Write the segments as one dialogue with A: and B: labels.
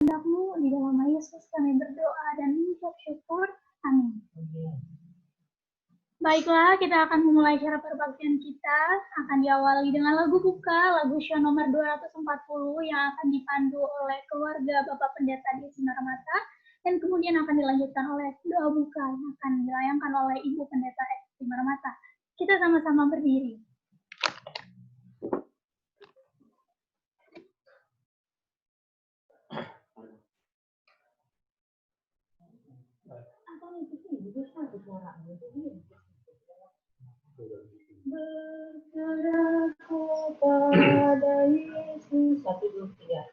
A: kehendak-Mu. Di dalam nama Yesus kami berdoa dan mengucap syukur. Amin. Baiklah, kita akan memulai cara perbaktian kita. Akan diawali dengan lagu buka, lagu Syah nomor 240 yang akan dipandu oleh keluarga Bapak Pendeta di Sinar Mata, dan kemudian akan dilanjutkan oleh doa buka yang akan dilayangkan oleh Ibu Pendeta Sinar Mata. Kita sama-sama berdiri. Berserah kepada Yesus. 1, 2, 3.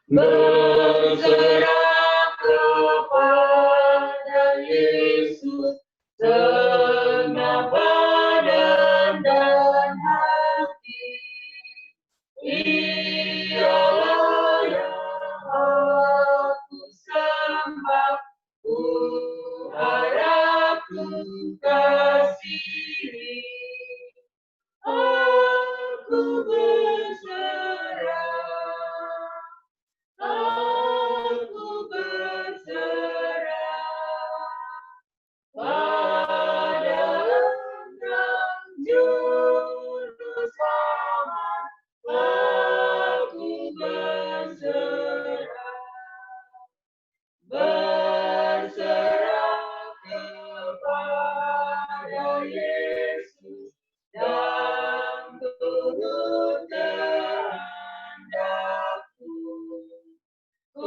A: Berserah kepada Yesus segenap badan dan hati. Ialah yang aku sembah, ku harap, ku kasihi. Aku berserah, aku berserah pada Engkau Juru Selamat. Aku berserah kepada Yesus dan turut kehendakku. Ku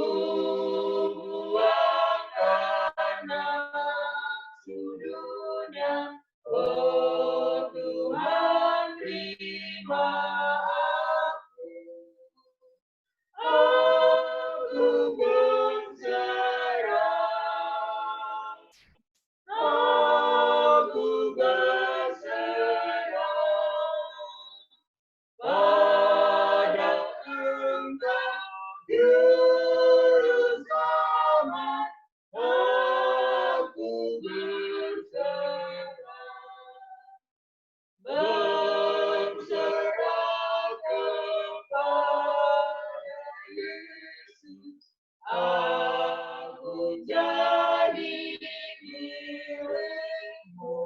A: buangkan nafsu dunia, oh Tuhan terima aku. Aku berserah, aku berserah pada Engkau Juru Selamat. Aku berserah kepada Yesus. Aku jadi milik-Mu.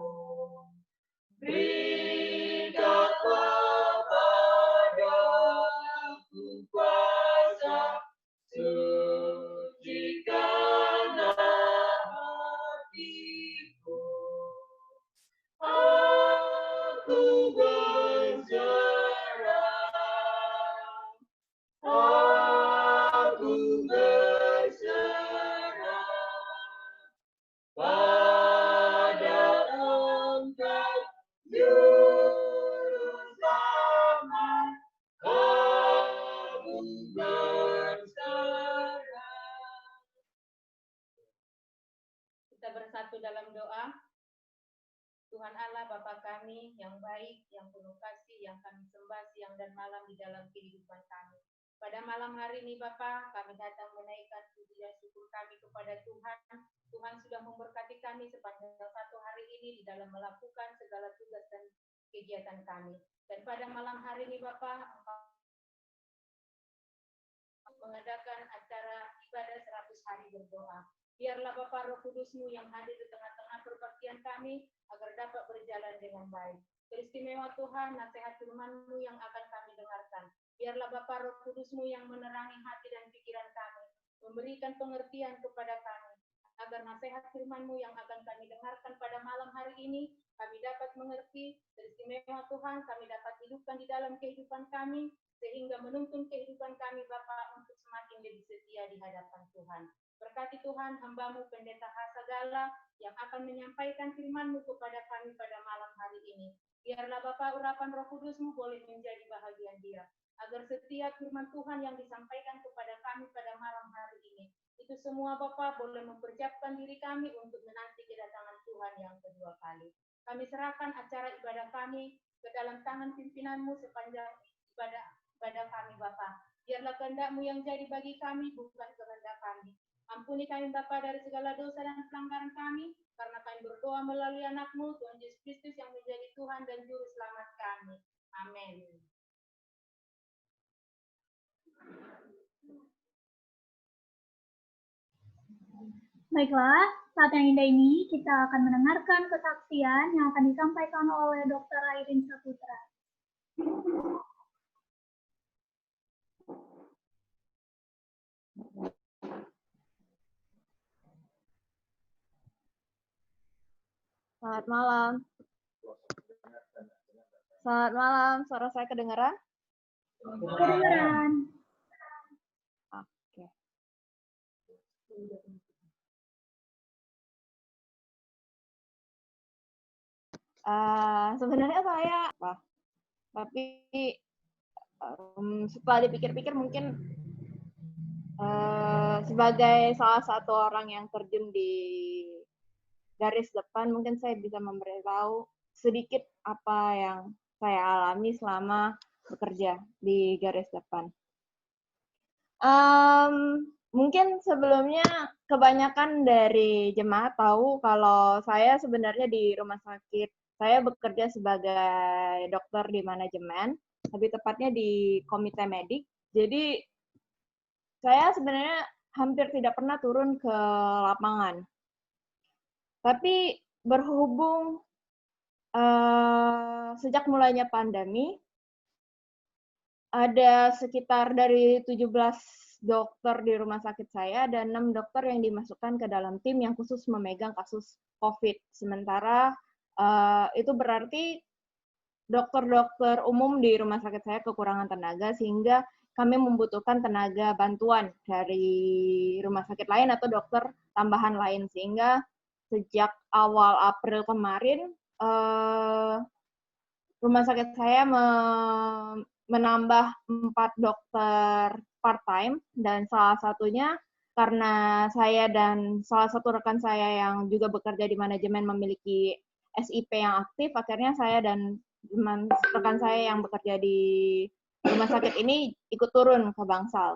A: Berikanlah padaku kuasa, sucikanlah hatiku. Aku berserah, aku berserah pada Engkau Juru Selamat. Aku berserah. Kita bersatu dalam doa. Tuhan Allah Bapa kami yang baik, yang penuh kasih, yang kami sembah siang dan malam di dalam kehidupan kami. Pada malam hari ini Bapa, kami datang menaikkan puji dan syukur kami kepada Tuhan. Tuhan sudah memberkati kami sepanjang satu hari ini di dalam melakukan segala tugas dan kegiatan kami. Dan pada malam hari ini Bapa, mengadakan acara ibadah 100 hari berdoa. Biarlah Bapa Roh Kudus-Mu yang hadir di tengah-tengah perbaktian kami agar dapat berjalan dengan baik. Beristimewa Tuhan, nasihat firman-Mu yang akan kami dengarkan. Biarlah Bapa Roh Kudus-Mu yang menerangi hati dan pikiran kami, memberikan pengertian kepada kami, agar nasihat firman-Mu yang akan kami dengarkan pada malam hari ini, kami dapat mengerti. Beristimewa Tuhan, kami dapat hidupkan di dalam kehidupan kami, sehingga menuntun kehidupan kami Bapa untuk semakin lebih setia di hadapan Tuhan. Berkati Tuhan hamba-Mu Pendeta Hasagala yang akan menyampaikan firman-Mu kepada kami pada malam hari ini. Biarlah Bapa urapan Roh Kudus-Mu boleh menjadi bahagian dia, agar setiap firman Tuhan yang disampaikan kepada kami pada malam hari ini, itu semua Bapa boleh mempersiapkan diri kami untuk menanti kedatangan Tuhan yang kedua kali. Kami serahkan acara ibadah kami ke dalam tangan pimpinan-Mu sepanjang ibadah kami Bapa. Biarlah kehendak-Mu yang jadi bagi kami, bukan kehendak kami. Ampuni kami Bapa dari segala dosa dan pelanggaran kami, karena kami berdoa melalui anak-Mu, Tuhan Yesus Kristus yang menjadi Tuhan dan Juru Selamat kami. Amin.
B: Baiklah, saat yang indah ini kita akan mendengarkan kesaksian yang akan disampaikan oleh Dr. Airin Saputra.
C: Selamat malam. Selamat malam, suara saya kedengaran?
B: Kedengaran.
C: Oke. Sebenarnya saya tapi setelah dipikir-pikir mungkin sebagai salah satu orang yang terjun di garis depan, mungkin saya bisa memberitahu sedikit apa yang saya alami selama bekerja di garis depan. Mungkin sebelumnya kebanyakan dari jemaat tahu kalau saya sebenarnya di rumah sakit, saya bekerja sebagai dokter di manajemen, lebih tepatnya di komite medik. Jadi saya sebenarnya hampir tidak pernah turun ke lapangan. Tapi berhubung sejak mulainya pandemi, ada sekitar dari 17 dokter di rumah sakit saya, dan 6 dokter yang dimasukkan ke dalam tim yang khusus memegang kasus COVID. Sementara itu berarti dokter-dokter umum di rumah sakit saya kekurangan tenaga, sehingga kami membutuhkan tenaga bantuan dari rumah sakit lain atau dokter tambahan lain. Sehingga sejak awal April kemarin, rumah sakit saya menambah 4 dokter part-time, dan salah satunya karena saya dan salah satu rekan saya yang juga bekerja di manajemen memiliki SIP yang aktif, akhirnya saya dan rekan saya yang bekerja di rumah sakit ini ikut turun ke Bangsal,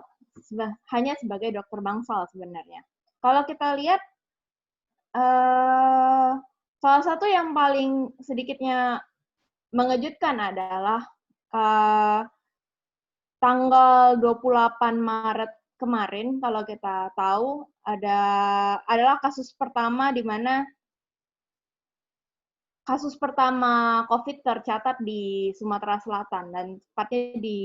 C: hanya sebagai dokter Bangsal sebenarnya. Kalau kita lihat, salah satu yang paling sedikitnya mengejutkan adalah tanggal 28 Maret kemarin, kalau kita tahu, adalah kasus pertama di mana kasus pertama COVID tercatat di Sumatera Selatan, dan tepatnya di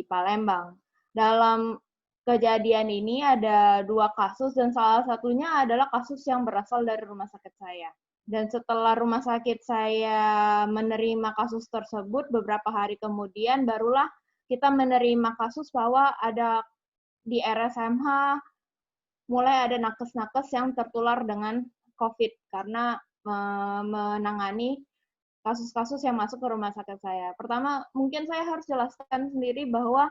C: Palembang. Dalam kejadian ini ada 2 kasus, dan salah satunya adalah kasus yang berasal dari rumah sakit saya. Dan setelah rumah sakit saya menerima kasus tersebut, beberapa hari kemudian barulah kita menerima kasus bahwa ada di RSMH mulai ada nakes-nakes yang tertular dengan COVID karena menangani kasus-kasus yang masuk ke rumah sakit saya. Pertama, mungkin saya harus jelaskan sendiri bahwa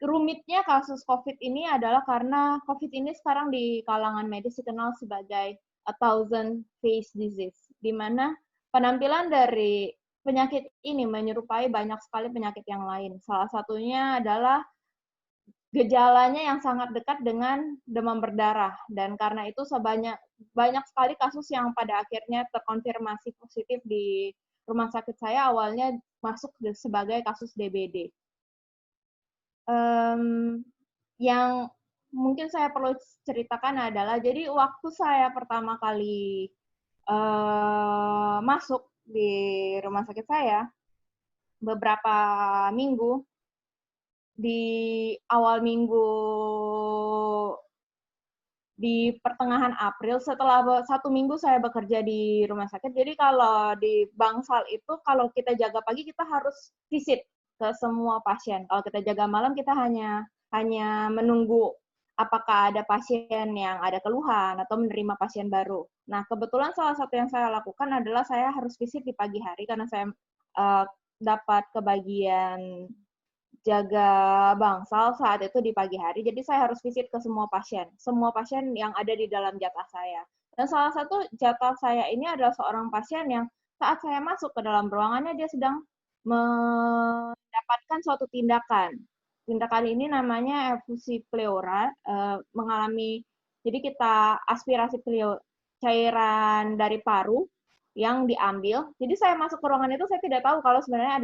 C: rumitnya kasus COVID ini adalah karena COVID ini sekarang di kalangan medis dikenal sebagai a thousand face disease, di mana penampilan dari penyakit ini menyerupai banyak sekali penyakit yang lain. Salah satunya adalah gejalanya yang sangat dekat dengan demam berdarah, dan karena itu banyak sekali kasus yang pada akhirnya terkonfirmasi positif di rumah sakit saya awalnya masuk sebagai kasus DBD. Yang mungkin saya perlu ceritakan adalah, jadi waktu saya pertama kali masuk di rumah sakit saya, beberapa minggu, di awal minggu di pertengahan April, setelah 1 minggu saya bekerja di rumah sakit. Jadi kalau di Bangsal itu, kalau kita jaga pagi, kita harus visit ke semua pasien. Kalau kita jaga malam, kita hanya menunggu apakah ada pasien yang ada keluhan atau menerima pasien baru. Nah, kebetulan salah satu yang saya lakukan adalah saya harus visit di pagi hari karena saya dapat kebagian jaga Bangsal saat itu di pagi hari, jadi saya harus visit ke semua pasien yang ada di dalam jatah saya. Dan salah satu jatah saya ini adalah seorang pasien yang saat saya masuk ke dalam ruangannya, dia sedang mendapatkan suatu tindakan. Tindakan ini namanya efusi pleura, jadi kita aspirasi cairan dari paru yang diambil. Jadi saya masuk ke ruangan itu, saya tidak tahu kalau sebenarnya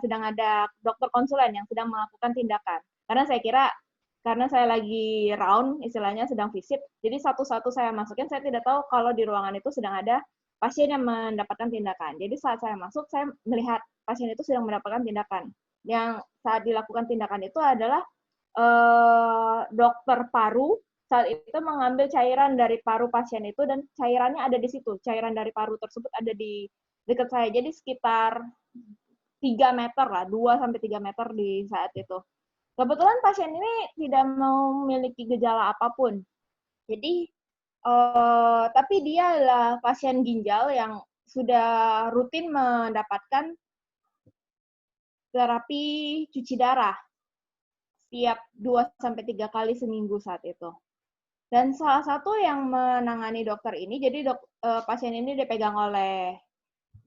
C: sedang ada dokter konsulen yang sedang melakukan tindakan. Karena saya kira karena saya lagi round, istilahnya sedang visit, jadi satu-satu saya masukin, saya tidak tahu kalau di ruangan itu sedang ada pasien yang mendapatkan tindakan. Jadi saat saya masuk, saya melihat pasien itu sedang mendapatkan tindakan. Yang saat dilakukan tindakan itu adalah dokter paru saat itu mengambil cairan dari paru pasien itu dan cairannya ada di situ. Cairan dari paru tersebut ada di dekat saya. Jadi sekitar 3 meter lah, 2 sampai 3 meter di saat itu. Kebetulan pasien ini tidak memiliki gejala apapun. Jadi tapi dia adalah pasien ginjal yang sudah rutin mendapatkan terapi cuci darah setiap 2-3 kali seminggu saat itu. Dan salah satu yang menangani dokter ini, jadi pasien ini dipegang oleh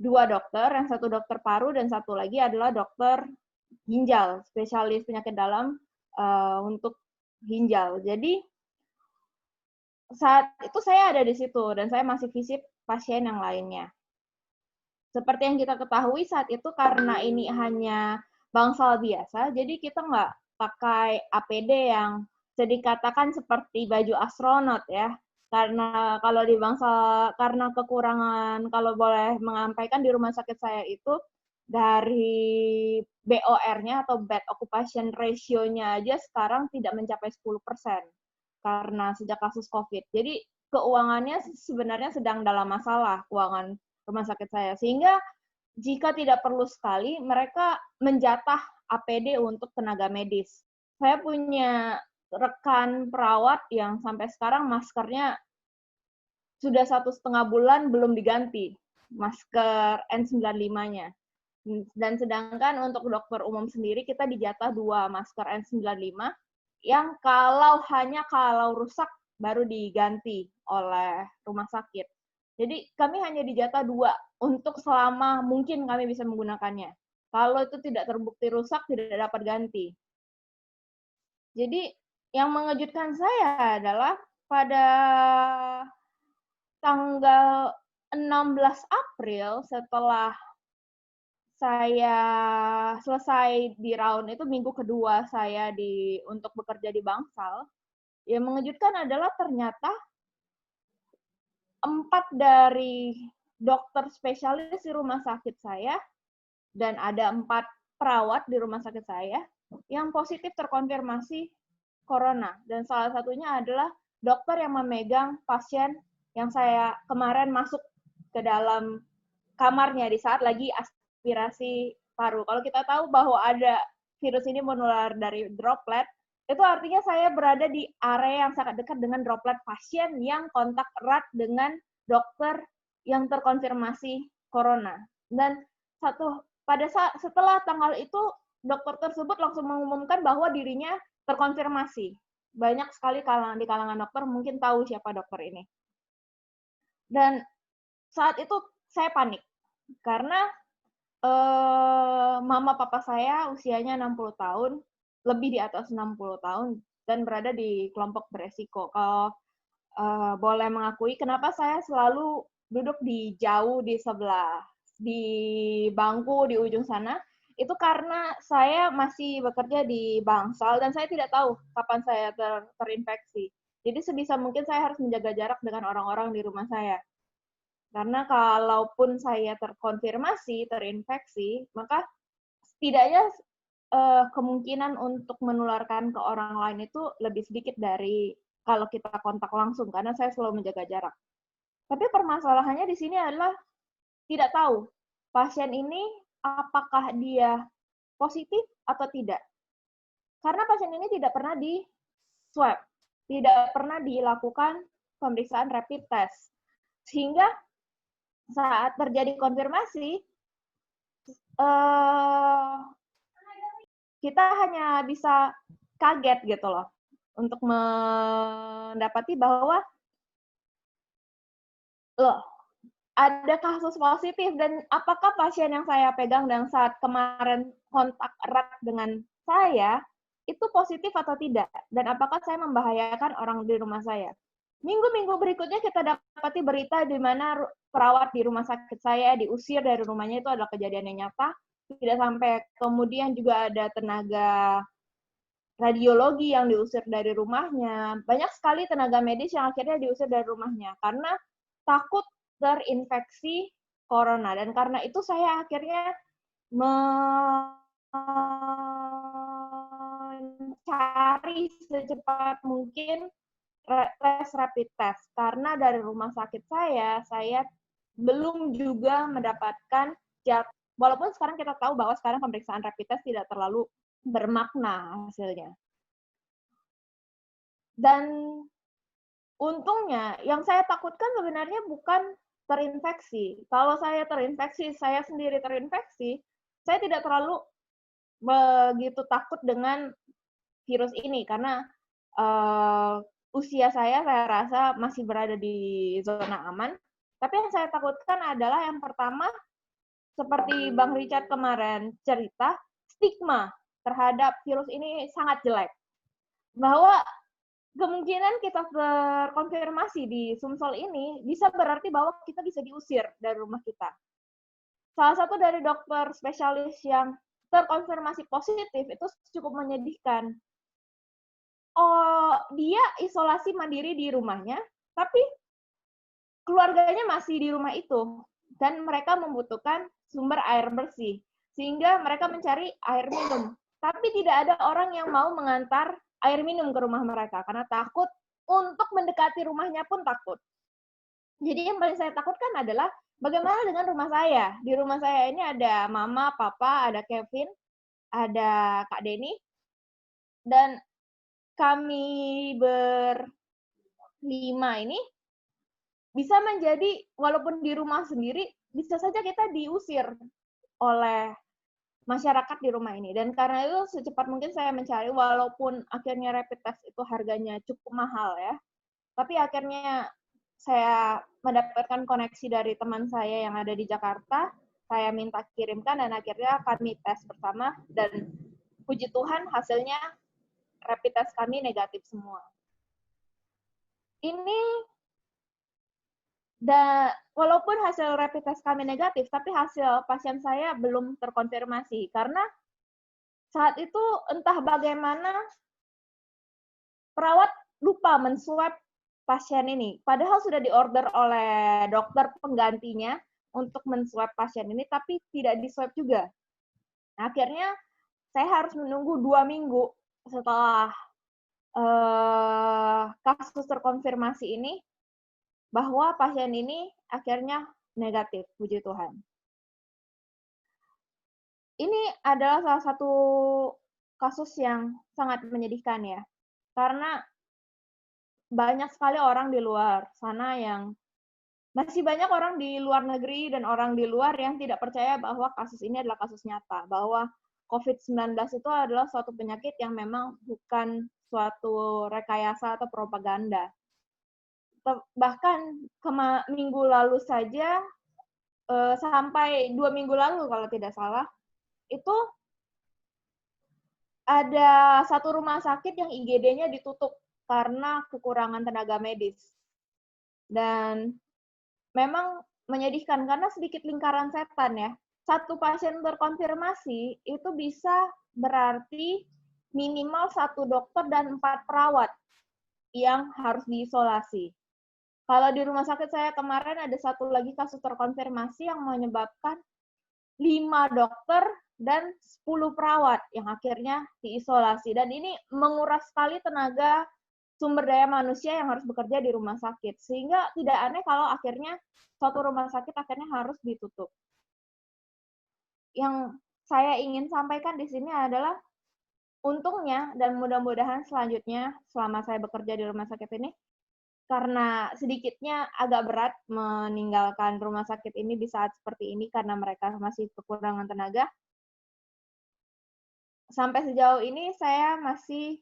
C: 2 dokter, yang satu dokter paru dan satu lagi adalah dokter ginjal, spesialis penyakit dalam untuk ginjal. Jadi saat itu saya ada di situ dan saya masih visit pasien yang lainnya. Seperti yang kita ketahui saat itu karena ini hanya bangsal biasa, jadi kita nggak pakai APD yang bisa dikatakan seperti baju astronot ya. Karena kalau di karena kekurangan, kalau boleh menyampaikan di rumah sakit saya itu dari BOR-nya atau bed occupation ratio-nya aja sekarang tidak mencapai 10% karena sejak kasus COVID. Jadi keuangannya sebenarnya sedang dalam masalah, keuangan rumah sakit saya. Sehingga jika tidak perlu sekali, mereka menjatah APD untuk tenaga medis. Saya punya rekan perawat yang sampai sekarang maskernya sudah 1,5 bulan belum diganti, masker N95-nya. Dan sedangkan untuk dokter umum sendiri kita dijatah 2 masker N95 yang kalau rusak baru diganti oleh rumah sakit. Jadi kami hanya dijatah 2 untuk selama mungkin kami bisa menggunakannya. Kalau itu tidak terbukti rusak, tidak dapat ganti. Jadi yang mengejutkan saya adalah pada tanggal 16 April setelah saya selesai di round itu minggu kedua saya untuk bekerja di Bangsal, yang mengejutkan adalah ternyata 4 dari dokter spesialis di rumah sakit saya dan ada 4 perawat di rumah sakit saya yang positif terkonfirmasi corona. Dan salah satunya adalah dokter yang memegang pasien yang saya kemarin masuk ke dalam kamarnya di saat lagi aspirasi paru. Kalau kita tahu bahwa ada virus ini menular dari droplet, itu artinya saya berada di area yang sangat dekat dengan droplet pasien yang kontak erat dengan dokter yang terkonfirmasi corona. Dan setelah tanggal itu, dokter tersebut langsung mengumumkan bahwa dirinya terkonfirmasi. Banyak sekali di kalangan dokter mungkin tahu siapa dokter ini. Dan saat itu saya panik karena mama papa saya usianya 60 tahun, lebih di atas 60 tahun dan berada di kelompok beresiko. Kalau boleh mengakui kenapa saya selalu duduk jauh di sebelah di bangku di ujung sana, itu karena saya masih bekerja di Bangsal dan saya tidak tahu kapan saya terinfeksi. Jadi sebisa mungkin saya harus menjaga jarak dengan orang-orang di rumah saya. Karena kalaupun saya terkonfirmasi terinfeksi, maka setidaknya kemungkinan untuk menularkan ke orang lain itu lebih sedikit dari kalau kita kontak langsung, karena saya selalu menjaga jarak. Tapi permasalahannya di sini adalah tidak tahu pasien ini apakah dia positif atau tidak. Karena pasien ini tidak pernah di swab, tidak pernah dilakukan pemeriksaan rapid test. Sehingga saat terjadi konfirmasi, kita hanya bisa kaget gitu loh, untuk mendapati bahwa loh, ada kasus positif dan apakah pasien yang saya pegang dan saat kemarin kontak erat dengan saya itu positif atau tidak, dan apakah saya membahayakan orang di rumah saya. Minggu-minggu berikutnya kita dapati berita di mana perawat di rumah sakit saya diusir dari rumahnya, itu adalah kejadian yang nyata. Tidak sampai kemudian juga ada tenaga radiologi yang diusir dari rumahnya, banyak sekali tenaga medis yang akhirnya diusir dari rumahnya karena takut terinfeksi corona. Dan karena itu saya akhirnya mencari secepat mungkin tes rapid test. Karena dari rumah sakit saya belum juga mendapatkan walaupun sekarang kita tahu bahwa sekarang pemeriksaan rapid test tidak terlalu bermakna hasilnya. Dan untungnya, yang saya takutkan sebenarnya bukan terinfeksi. Kalau saya terinfeksi, saya sendiri terinfeksi, saya tidak terlalu begitu takut dengan virus ini karena usia saya rasa masih berada di zona aman. Tapi yang saya takutkan adalah yang pertama, seperti Bang Richard kemarin cerita, stigma terhadap virus ini sangat jelek. Bahwa kemungkinan kita terkonfirmasi di Sumsel ini bisa berarti bahwa kita bisa diusir dari rumah kita. Salah satu dari dokter spesialis yang terkonfirmasi positif itu cukup menyedihkan. Oh, dia isolasi mandiri di rumahnya, tapi keluarganya masih di rumah itu. Dan mereka membutuhkan sumber air bersih. Sehingga mereka mencari air minum. Tapi tidak ada orang yang mau mengantar air minum ke rumah mereka. Karena takut untuk mendekati rumahnya pun takut. Jadi yang paling saya takutkan adalah bagaimana dengan rumah saya. Di rumah saya ini ada mama, papa, ada Kevin, ada Kak Denny. Dan kami berlima ini bisa menjadi, walaupun di rumah sendiri, bisa saja kita diusir oleh masyarakat di rumah ini. Dan karena itu secepat mungkin saya mencari, walaupun akhirnya rapid test itu harganya cukup mahal ya, tapi akhirnya saya mendapatkan koneksi dari teman saya yang ada di Jakarta, saya minta kirimkan, dan akhirnya kami tes bersama, dan puji Tuhan hasilnya rapid test kami negatif semua. Ini walaupun hasil rapid test kami negatif, tapi hasil pasien saya belum terkonfirmasi. Karena saat itu entah bagaimana perawat lupa menswab pasien ini. Padahal sudah diorder oleh dokter penggantinya untuk menswab pasien ini, tapi tidak diswab juga. Nah, akhirnya saya harus menunggu 2 minggu setelah kasus terkonfirmasi ini, bahwa pasien ini akhirnya negatif, puji Tuhan. Ini adalah salah satu kasus yang sangat menyedihkan ya, karena banyak sekali orang di luar sana yang, masih banyak orang di luar negeri dan orang di luar yang tidak percaya bahwa kasus ini adalah kasus nyata, bahwa COVID-19 itu adalah suatu penyakit yang memang bukan suatu rekayasa atau propaganda. Bahkan minggu lalu saja, sampai 2 minggu lalu kalau tidak salah, itu ada satu rumah sakit yang IGD-nya ditutup karena kekurangan tenaga medis. Dan memang menyedihkan karena sedikit lingkaran setan ya. Satu pasien terkonfirmasi itu bisa berarti minimal 1 dokter dan 4 perawat yang harus diisolasi. Kalau di rumah sakit saya kemarin ada satu lagi kasus terkonfirmasi yang menyebabkan 5 dokter dan 10 perawat yang akhirnya diisolasi. Dan ini menguras sekali tenaga sumber daya manusia yang harus bekerja di rumah sakit. Sehingga tidak aneh kalau akhirnya suatu rumah sakit akhirnya harus ditutup. Yang saya ingin sampaikan di sini adalah, untungnya dan mudah-mudahan selanjutnya selama saya bekerja di rumah sakit ini, karena sedikitnya agak berat meninggalkan rumah sakit ini di saat seperti ini karena mereka masih kekurangan tenaga. Sampai sejauh ini saya masih,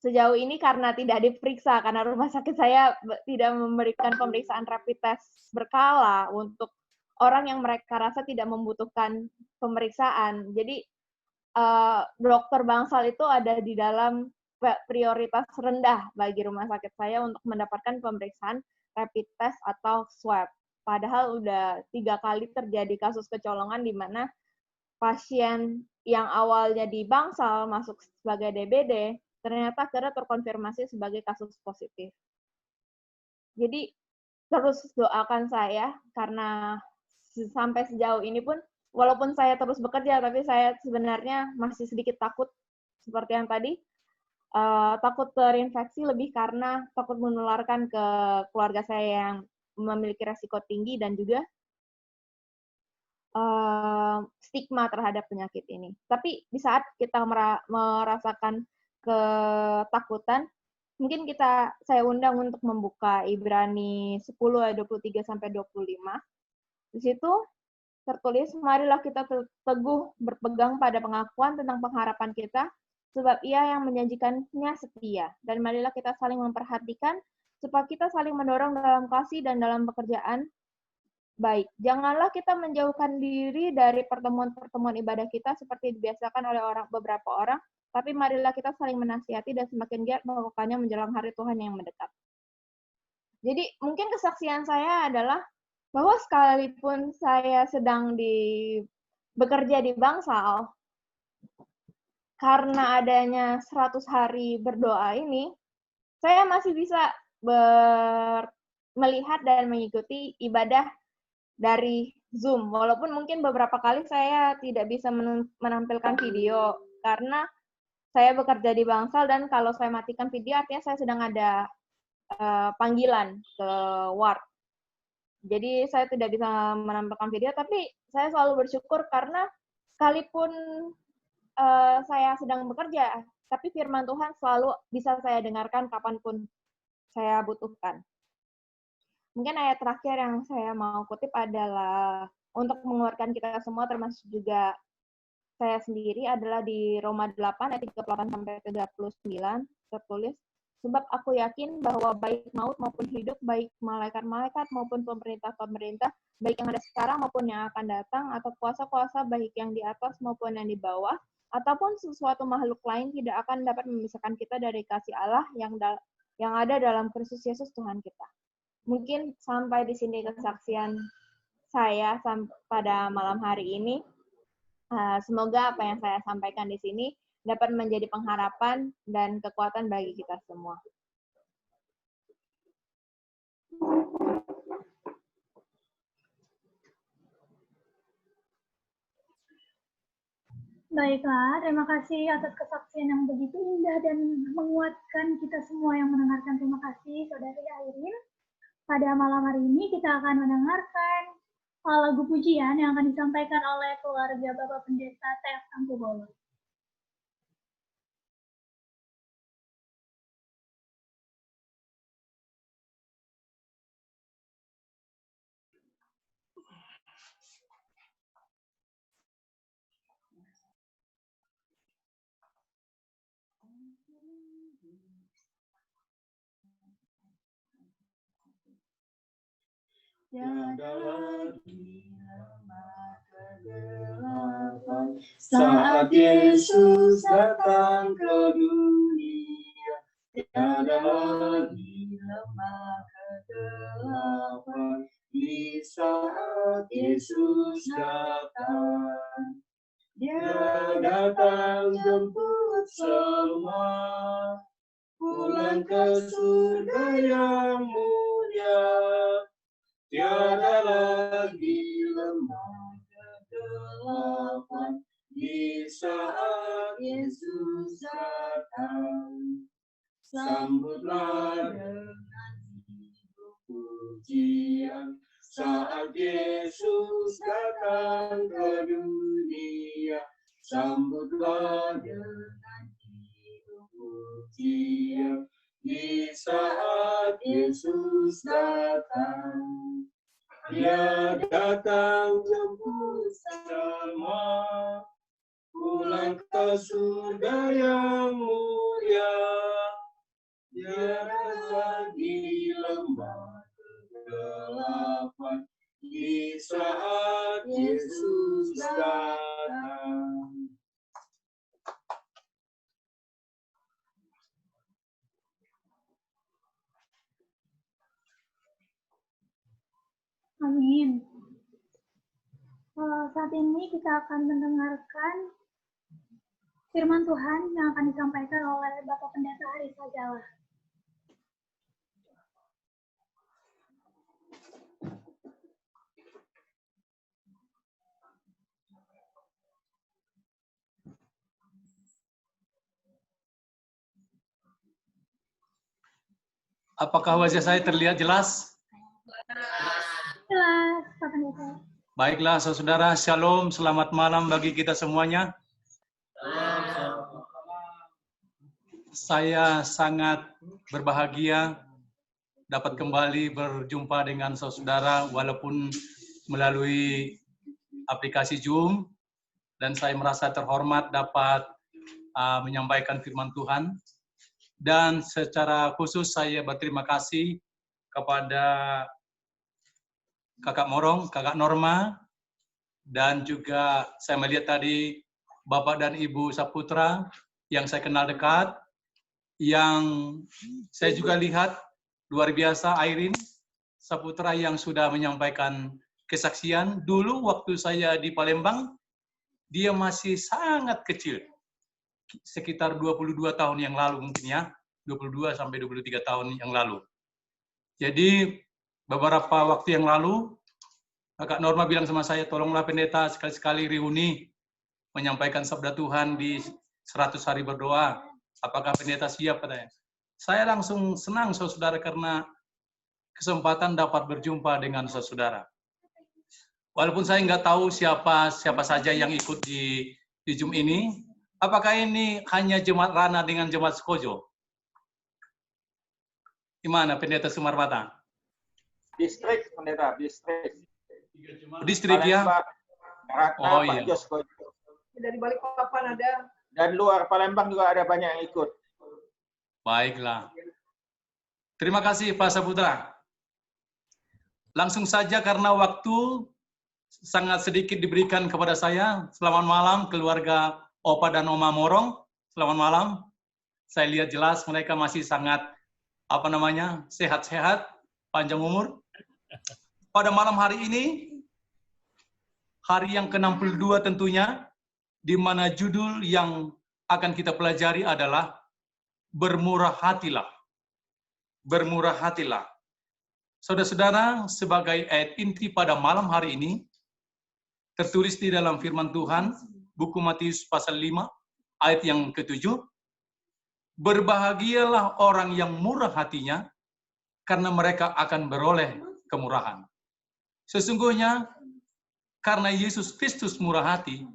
C: sejauh ini karena tidak diperiksa, karena rumah sakit saya tidak memberikan pemeriksaan rapid test berkala untuk orang yang mereka rasa tidak membutuhkan pemeriksaan. Jadi dokter bangsal itu ada di dalam prioritas rendah bagi rumah sakit saya untuk mendapatkan pemeriksaan rapid test atau swab. Padahal udah 3 kali terjadi kasus kecolongan di mana pasien yang awalnya di Bangsal masuk sebagai DBD, ternyata akhirnya terkonfirmasi sebagai kasus positif. Jadi terus doakan saya, karena sampai sejauh ini pun, walaupun saya terus bekerja, tapi saya sebenarnya masih sedikit takut, seperti yang tadi, takut terinfeksi lebih karena takut menularkan ke keluarga saya yang memiliki resiko tinggi dan juga stigma terhadap penyakit ini. Tapi di saat kita merasakan ketakutan, mungkin saya undang untuk membuka Ibrani 10 ayat 23 sampai 25. Di situ tertulis, marilah kita teguh berpegang pada pengakuan tentang pengharapan kita, sebab Ia yang menjanjikannya setia. Dan marilah kita saling memperhatikan, supaya kita saling mendorong dalam kasih dan dalam pekerjaan baik. Janganlah kita menjauhkan diri dari pertemuan-pertemuan ibadah kita seperti dibiasakan oleh beberapa orang, tapi marilah kita saling menasihati dan semakin giat melakukannya menjelang hari Tuhan yang mendekat. Jadi mungkin kesaksian saya adalah bahwa sekalipun saya sedang bekerja di Bangsal, karena adanya 100 hari berdoa ini, saya masih bisa melihat dan mengikuti ibadah dari Zoom. Walaupun mungkin beberapa kali saya tidak bisa menampilkan video, karena saya bekerja di Bangsal dan kalau saya matikan video artinya saya sedang ada panggilan ke ward. Jadi saya tidak bisa menampilkan video, tapi saya selalu bersyukur karena sekalipun saya sedang bekerja, tapi firman Tuhan selalu bisa saya dengarkan kapanpun saya butuhkan. Mungkin ayat terakhir yang saya mau kutip adalah untuk menguatkan kita semua, termasuk juga saya sendiri, adalah di Roma 8 ayat 38 sampai 39 tertulis, sebab aku yakin bahwa baik maut maupun hidup, baik malaikat-malaikat maupun pemerintah-pemerintah, baik yang ada sekarang maupun yang akan datang, atau kuasa-kuasa baik yang di atas maupun yang di bawah, ataupun sesuatu makhluk lain tidak akan dapat memisahkan kita dari kasih Allah yang ada dalam Kristus Yesus Tuhan kita. Mungkin sampai di sini kesaksian saya pada malam hari ini. Semoga apa yang saya sampaikan di sini dapat menjadi pengharapan dan kekuatan bagi kita semua.
B: Baiklah, terima kasih atas kesaksian yang begitu indah dan menguatkan kita semua yang mendengarkan. Terima kasih, Saudari Airin. Pada malam hari ini kita akan mendengarkan lagu pujian yang akan disampaikan oleh keluarga Bapak Pendeta TF Tampubolo.
D: Tiada lagi lembah kegelapan saat Yesus datang ke dunia. Tiada lagi lembah kegelapan di saat Yesus datang. Dia datang jemput semua pulang ke surga yang mulia. Tiada lagi lembah kegelapan di saat Yesus datang. Sambutlah dengan hidup pujian saat Yesus datang ke dunia. Sambutlah dengan hidup pujian di saat Yesus datang. Dia datang jemput semua pulang ke surga yang mulia. Tiada lagi lembah kegelapan di saat Yesus datang.
B: Amin. Saat ini kita akan mendengarkan firman Tuhan yang akan disampaikan oleh Bapak Pendeta Haris Sagala.
E: Apakah wajah saya terlihat jelas?
B: Jelas, Pak Pendeta.
E: Baiklah, saudara, shalom, selamat malam bagi kita semuanya. Saya sangat berbahagia dapat kembali berjumpa dengan saudara walaupun melalui aplikasi Zoom, dan saya merasa terhormat dapat menyampaikan firman Tuhan. Dan secara khusus saya berterima kasih kepada Kakak Morong, Kakak Norma, dan juga saya melihat tadi Bapak dan Ibu Saputra yang saya kenal dekat, yang saya juga lihat luar biasa Airin Saputra yang sudah menyampaikan kesaksian. Dulu waktu saya di Palembang, dia masih sangat kecil, sekitar 22 tahun yang lalu mungkin ya, 22 sampai 23 tahun yang lalu. Jadi beberapa waktu yang lalu, Kak Norma bilang sama saya, tolonglah pendeta sekali-sekali reuni menyampaikan sabda Tuhan di 100 hari berdoa. Apakah pendeta siap, katanya. Saya langsung senang, saudara, karena kesempatan dapat berjumpa dengan saudara. Walaupun saya nggak tahu siapa saja yang ikut di Zoom ini, apakah ini hanya Jemaat Rana dengan Jemaat Sekojo? Gimana, Pendeta Sumarmata?
F: Distrik, Pendeta, distrik.
E: Distrik ya?
F: Ratna,
E: Oh
F: Pak
E: iya.
F: Jos Kojo.
G: Dari Balikpapan ada.
F: Dan luar Palembang juga ada banyak yang ikut.
E: Baiklah. Terima kasih Pak Saputra. Langsung saja karena waktu sangat sedikit diberikan kepada saya. Selamat malam keluarga Opa dan Oma Morong. Selamat malam. Saya lihat jelas mereka masih sangat sehat-sehat, panjang umur. Pada malam hari ini, hari yang ke-62 tentunya, di mana judul yang akan kita pelajari adalah bermurah hatilah. Bermurah hatilah. Saudara-saudara, sebagai ayat inti pada malam hari ini, tertulis di dalam firman Tuhan, buku Matius pasal 5, ayat yang ke-7, berbahagialah orang yang murah hatinya, karena mereka akan beroleh kemurahan. Sesungguhnya, karena Yesus Kristus murah hati,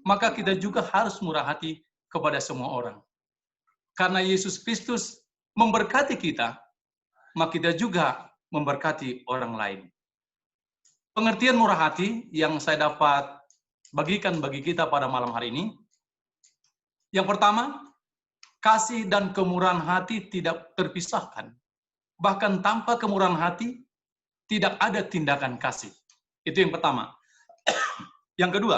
E: maka kita juga harus murah hati kepada semua orang. Karena Yesus Kristus memberkati kita, maka kita juga memberkati orang lain. Pengertian murah hati yang saya dapat bagikan bagi kita pada malam hari ini, yang pertama, kasih dan kemurahan hati tidak terpisahkan. Bahkan tanpa kemurahan hati, tidak ada tindakan kasih. Itu yang pertama. Yang kedua,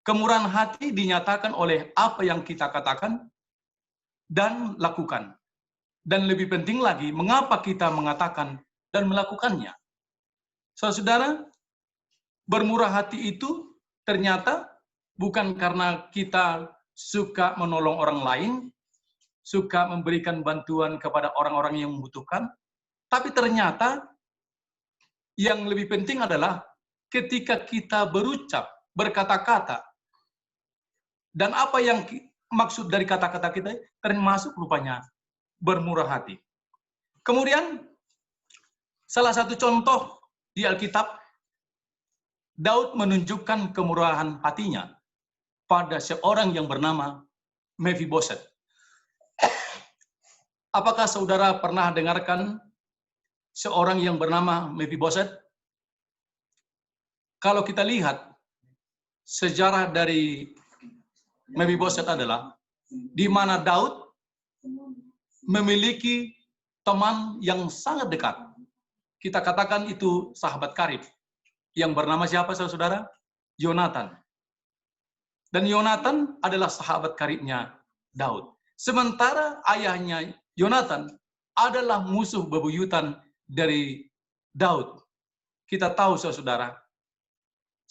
E: kemurahan hati dinyatakan oleh apa yang kita katakan dan lakukan. Dan lebih penting lagi, mengapa kita mengatakan dan melakukannya. Saudara, bermurah hati itu ternyata bukan karena kita suka menolong orang lain, suka memberikan bantuan kepada orang-orang yang membutuhkan, tapi ternyata yang lebih penting adalah ketika kita berucap, berkata-kata, dan apa yang maksud dari kata-kata kita termasuk rupanya bermurah hati. Kemudian, salah satu contoh di Alkitab, Daud menunjukkan kemurahan hatinya pada seorang yang bernama Mephiboset. Apakah saudara pernah dengarkan seorang yang bernama Mephiboset? Kalau kita lihat, sejarah dari Mephiboset adalah di mana Daud memiliki teman yang sangat dekat. Kita katakan itu sahabat karib. Yang bernama siapa, saudara? Yonatan. Dan Yonatan adalah sahabat karibnya Daud. Sementara ayahnya Yonatan adalah musuh bebuyutan dari Daud. Kita tahu, saudara,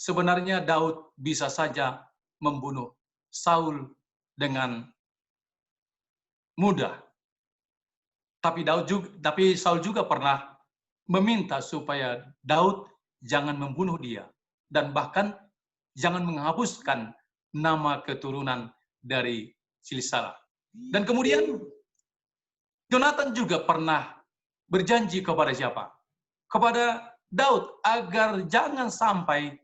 E: sebenarnya Daud bisa saja membunuh Saul dengan mudah. Tapi Saul juga pernah meminta supaya Daud jangan membunuh dia dan bahkan jangan menghapuskan nama keturunan dari silsilah. Dan kemudian Yonatan juga pernah berjanji kepada siapa? Kepada Daud agar jangan sampai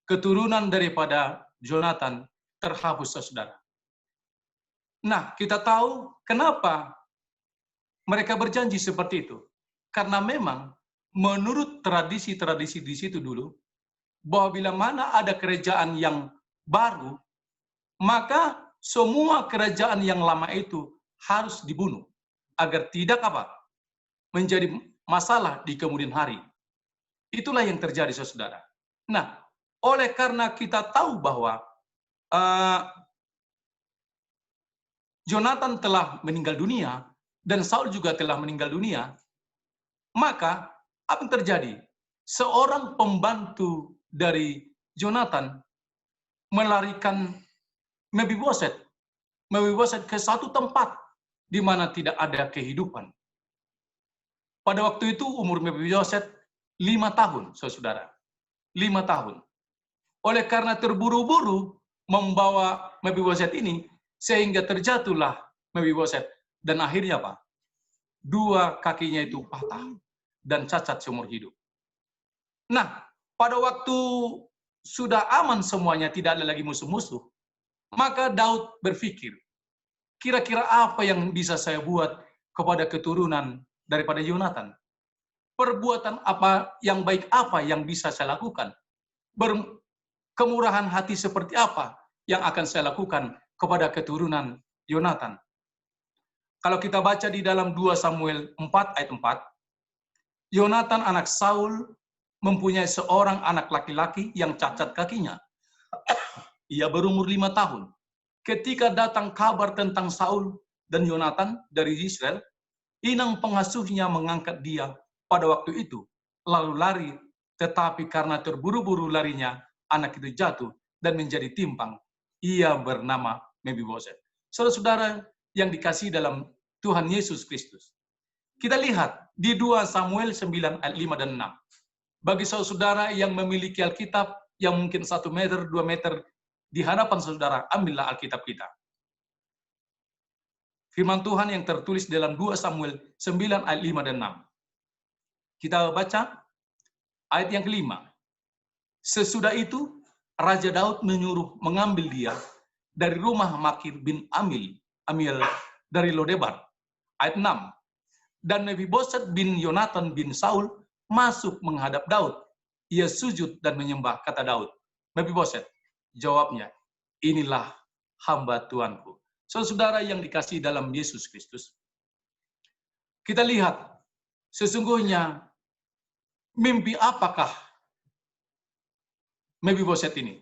E: keturunan daripada Yonatan terhapus, saudara. Nah, kita tahu kenapa mereka berjanji seperti itu. Karena memang menurut tradisi-tradisi di situ dulu, bahwa bila mana ada kerajaan yang baru, maka semua kerajaan yang lama itu harus dibunuh agar tidak menjadi masalah di kemudian hari. Itulah yang terjadi, saudara. Nah, oleh karena kita tahu bahwa Yonatan telah meninggal dunia dan Saul juga telah meninggal dunia, maka apa yang terjadi? Seorang pembantu dari Yonatan melarikan Mefiboset ke satu tempat di mana tidak ada kehidupan. Pada waktu itu umur Mefiboset 5 tahun, saudara. 5 tahun. Oleh karena terburu-buru membawa Mefiboset ini, sehingga terjatuhlah Mefiboset. Dan akhirnya dua kakinya itu patah dan cacat seumur hidup. Nah, pada waktu sudah aman semuanya, tidak ada lagi musuh-musuh, maka Daud berpikir, kira-kira apa yang bisa saya buat kepada keturunan daripada Yonatan? Perbuatan apa yang baik apa yang bisa saya lakukan? Kemurahan hati seperti apa yang akan saya lakukan kepada keturunan Yonatan? Kalau kita baca di dalam 2 Samuel 4 ayat 4, Yonatan anak Saul mempunyai seorang anak laki-laki yang cacat kakinya. Ia berumur 5 tahun. Ketika datang kabar tentang Saul dan Yonatan dari Israel, inang pengasuhnya mengangkat dia pada waktu itu, lalu lari, tetapi karena terburu-buru larinya, anak itu jatuh dan menjadi timpang. Ia bernama Mefiboset. Saudara-saudara yang dikasihi dalam Tuhan Yesus Kristus. Kita lihat di 2 Samuel 9 ayat 5 dan 6. Bagi saudara yang memiliki Alkitab yang mungkin 1 meter, 2 meter di hadapan saudara, ambillah Alkitab kita. Firman Tuhan yang tertulis dalam 2 Samuel 9 ayat 5 dan 6. Kita baca ayat yang kelima. Sesudah itu, Raja Daud menyuruh mengambil dia dari rumah Makir bin Amiel dari Lodebar. Ayat 6. Dan Mefiboset bin Yonatan bin Saul masuk menghadap Daud. Ia sujud dan menyembah, kata Daud. Mefiboset, jawabnya, inilah hamba Tuanku. Saudara yang dikasihi dalam Yesus Kristus. Kita lihat, sesungguhnya mimpi apakah Mefiboset ini?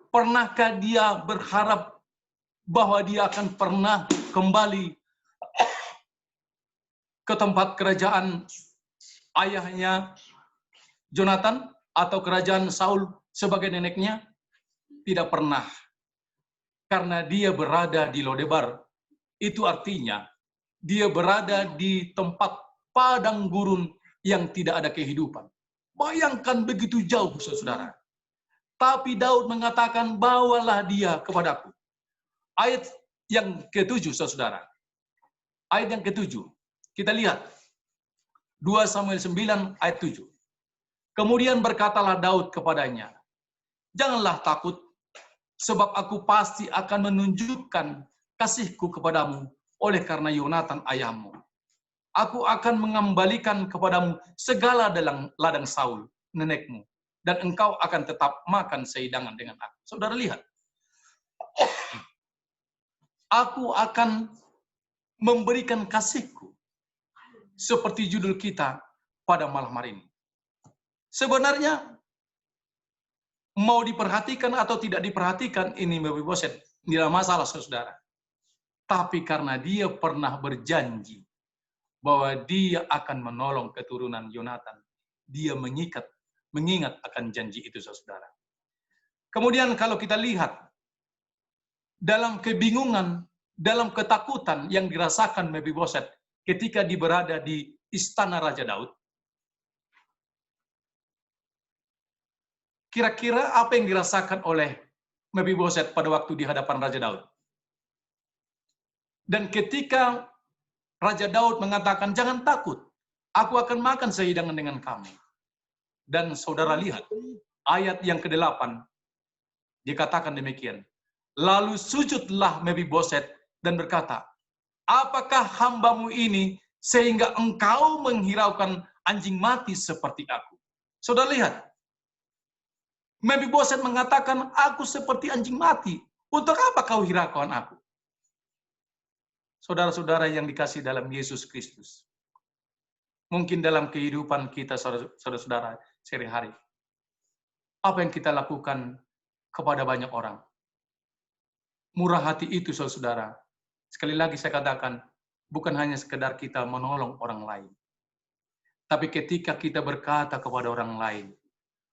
E: Pernahkah dia berharap bahwa dia akan pernah kembali ke tempat kerajaan ayahnya Yonatan atau kerajaan Saul sebagai neneknya? Tidak pernah. Karena dia berada di Lodebar, itu artinya dia berada di tempat padang gurun yang tidak ada kehidupan. Bayangkan begitu jauh, saudara. Tapi Daud mengatakan, bawalah dia kepadaku. Ayat yang ke-7, saudara. Ayat yang ke-7. Kita lihat. 2 Samuel 9 ayat 7. Kemudian berkatalah Daud kepadanya, janganlah takut, sebab aku pasti akan menunjukkan kasihku kepadamu oleh karena Yonatan ayahmu. Aku akan mengembalikan kepadamu segala ladang Saul, nenekmu, dan engkau akan tetap makan sehidangan dengan aku. Saudara lihat. Aku akan memberikan kasihku. Seperti judul kita pada malam hari ini. Sebenarnya, mau diperhatikan atau tidak diperhatikan, ini Mefiboset, tidak masalah, saudara. Tapi karena dia pernah berjanji bahwa dia akan menolong keturunan Yonatan, dia mengingat akan janji itu, saudara. Kemudian kalau kita lihat dalam kebingungan, dalam ketakutan yang dirasakan Mefiboset ketika dia berada di istana Raja Daud? Kira-kira apa yang dirasakan oleh Mefiboset pada waktu di hadapan Raja Daud? Dan ketika Raja Daud mengatakan, jangan takut, aku akan makan sehidangan dengan kamu. Dan saudara lihat, ayat yang ke-8, dikatakan demikian. Lalu sujudlah Mefiboset dan berkata, apakah hambamu ini sehingga engkau menghiraukan anjing mati seperti aku? Saudara lihat, Mefiboset mengatakan, aku seperti anjing mati. Untuk apa kau hiraukan aku? Saudara-saudara yang dikasihi dalam Yesus Kristus. Mungkin dalam kehidupan kita, saudara-saudara, sehari-hari. Apa yang kita lakukan kepada banyak orang? Murah hati itu, saudara. Sekali lagi saya katakan, bukan hanya sekedar kita menolong orang lain. Tapi ketika kita berkata kepada orang lain,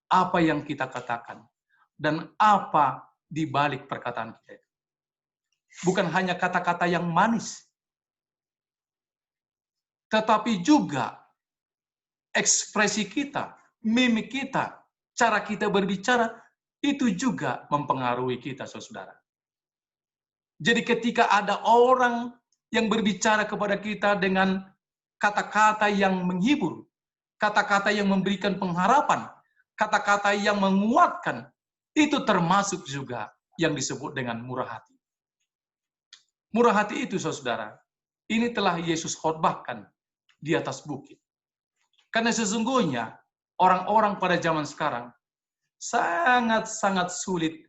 E: apa yang kita katakan, dan apa di balik perkataan kita itu. Bukan hanya kata-kata yang manis, tetapi juga ekspresi kita, mimik kita, cara kita berbicara, itu juga mempengaruhi kita, saudara. Jadi ketika ada orang yang berbicara kepada kita dengan kata-kata yang menghibur, kata-kata yang memberikan pengharapan, kata-kata yang menguatkan, itu termasuk juga yang disebut dengan murah hati. Murah hati itu, saudara, ini telah Yesus khotbahkan di atas bukit. Karena sesungguhnya orang-orang pada zaman sekarang sangat-sangat sulit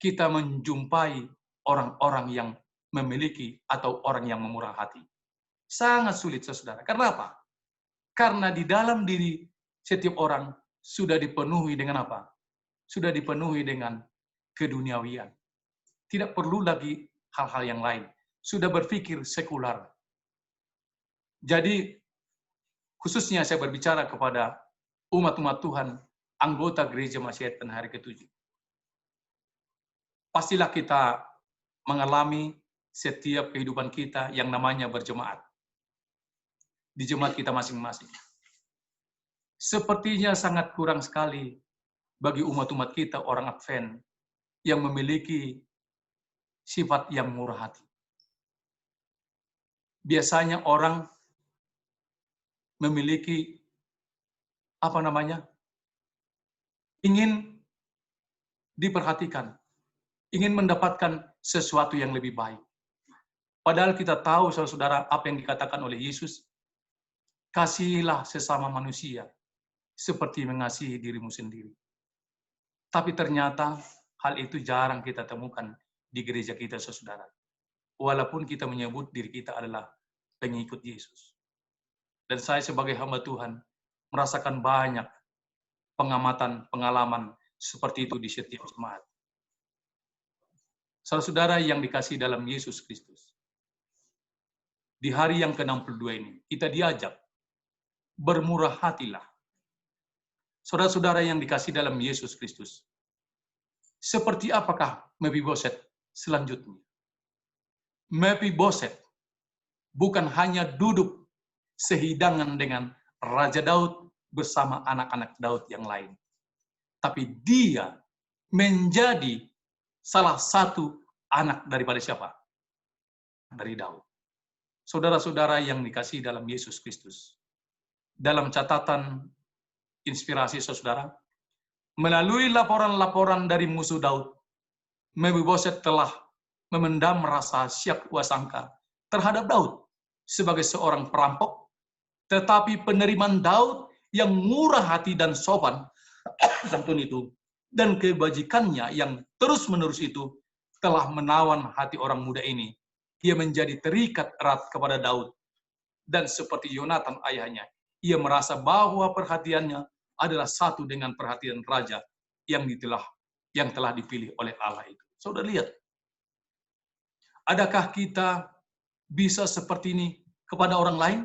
E: kita menjumpai orang-orang yang memiliki atau orang yang memurah hati. Sangat sulit, saudara. Karena apa? Karena di dalam diri setiap orang sudah dipenuhi dengan apa? Sudah dipenuhi dengan keduniawian. Tidak perlu lagi hal-hal yang lain. Sudah berpikir sekular. Jadi, khususnya saya berbicara kepada umat-umat Tuhan, anggota gereja Masyiat Hari ke-7. Pastilah kita mengalami setiap kehidupan kita yang namanya berjemaat. Di jemaat kita masing-masing. Sepertinya sangat kurang sekali bagi umat-umat kita, orang Advent, yang memiliki sifat yang murah hati. Biasanya orang memiliki ingin diperhatikan, ingin mendapatkan sesuatu yang lebih baik. Padahal kita tahu, saudara-saudara, apa yang dikatakan oleh Yesus, kasihilah sesama manusia seperti mengasihi dirimu sendiri. Tapi ternyata hal itu jarang kita temukan di gereja kita, saudara. Walaupun kita menyebut diri kita adalah pengikut Yesus. Dan saya sebagai hamba Tuhan merasakan banyak pengamatan, pengalaman seperti itu di setiap jemaat. Saudara-saudara yang dikasihi dalam Yesus Kristus. Di hari yang ke-62 ini, kita diajak bermurah hatilah. Saudara-saudara yang dikasihi dalam Yesus Kristus. Seperti apakah Mefiboset selanjutnya? Mefiboset bukan hanya duduk sehidangan dengan Raja Daud bersama anak-anak Daud yang lain. Tapi dia menjadi salah satu anak daripada siapa? Dari Daud. Saudara-saudara yang dikasihi dalam Yesus Kristus. Dalam catatan inspirasi saudara, melalui laporan-laporan dari musuh Daud, Mefiboset telah memendam rasa syak wasangka terhadap Daud sebagai seorang perampok, tetapi penerimaan Daud yang murah hati dan sopan, santun itu, dan kebajikannya yang terus-menerus itu telah menawan hati orang muda ini. Ia menjadi terikat erat kepada Daud. Dan seperti Yonatan ayahnya, ia merasa bahwa perhatiannya adalah satu dengan perhatian raja yang telah dipilih oleh Allah itu. Saudara lihat, adakah kita bisa seperti ini kepada orang lain?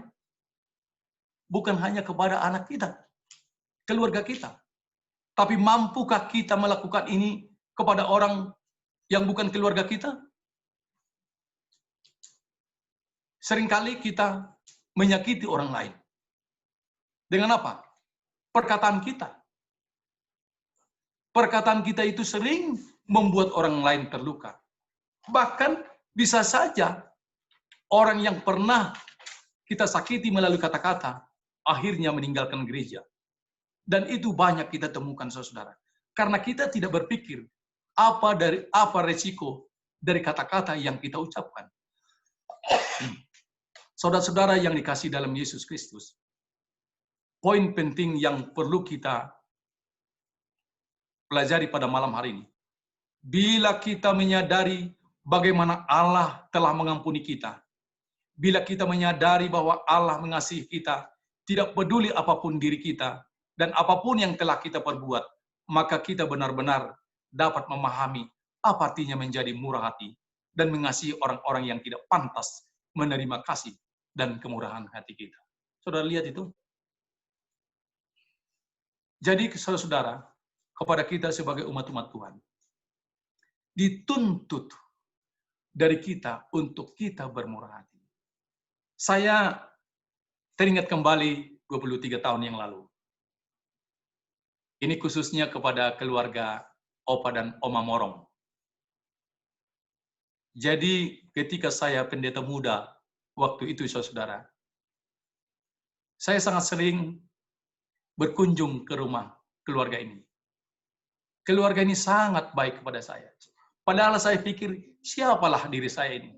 E: Bukan hanya kepada anak kita, keluarga kita. Tapi mampukah kita melakukan ini kepada orang yang bukan keluarga kita? Seringkali kita menyakiti orang lain. Dengan apa? Perkataan kita. Perkataan kita itu sering membuat orang lain terluka. Bahkan bisa saja orang yang pernah kita sakiti melalui kata-kata akhirnya meninggalkan gereja. Dan itu banyak kita temukan, saudara. Karena kita tidak berpikir apa resiko dari kata-kata yang kita ucapkan. Saudara-saudara yang dikasihi dalam Yesus Kristus, poin penting yang perlu kita pelajari pada malam hari ini. Bila kita menyadari bagaimana Allah telah mengampuni kita, bila kita menyadari bahwa Allah mengasihi kita, tidak peduli apapun diri kita, dan apapun yang telah kita perbuat, maka kita benar-benar dapat memahami apa artinya menjadi murah hati dan mengasihi orang-orang yang tidak pantas menerima kasih dan kemurahan hati kita. Saudara lihat itu? Jadi saudara-saudara, kepada kita sebagai umat-umat Tuhan, dituntut dari kita untuk kita bermurah hati. Saya teringat kembali 23 tahun yang lalu. Ini khususnya kepada keluarga Opa dan Oma Morong. Jadi ketika saya pendeta muda, waktu itu saudara, saya sangat sering berkunjung ke rumah keluarga ini. Keluarga ini sangat baik kepada saya. Padahal saya pikir, siapalah diri saya ini.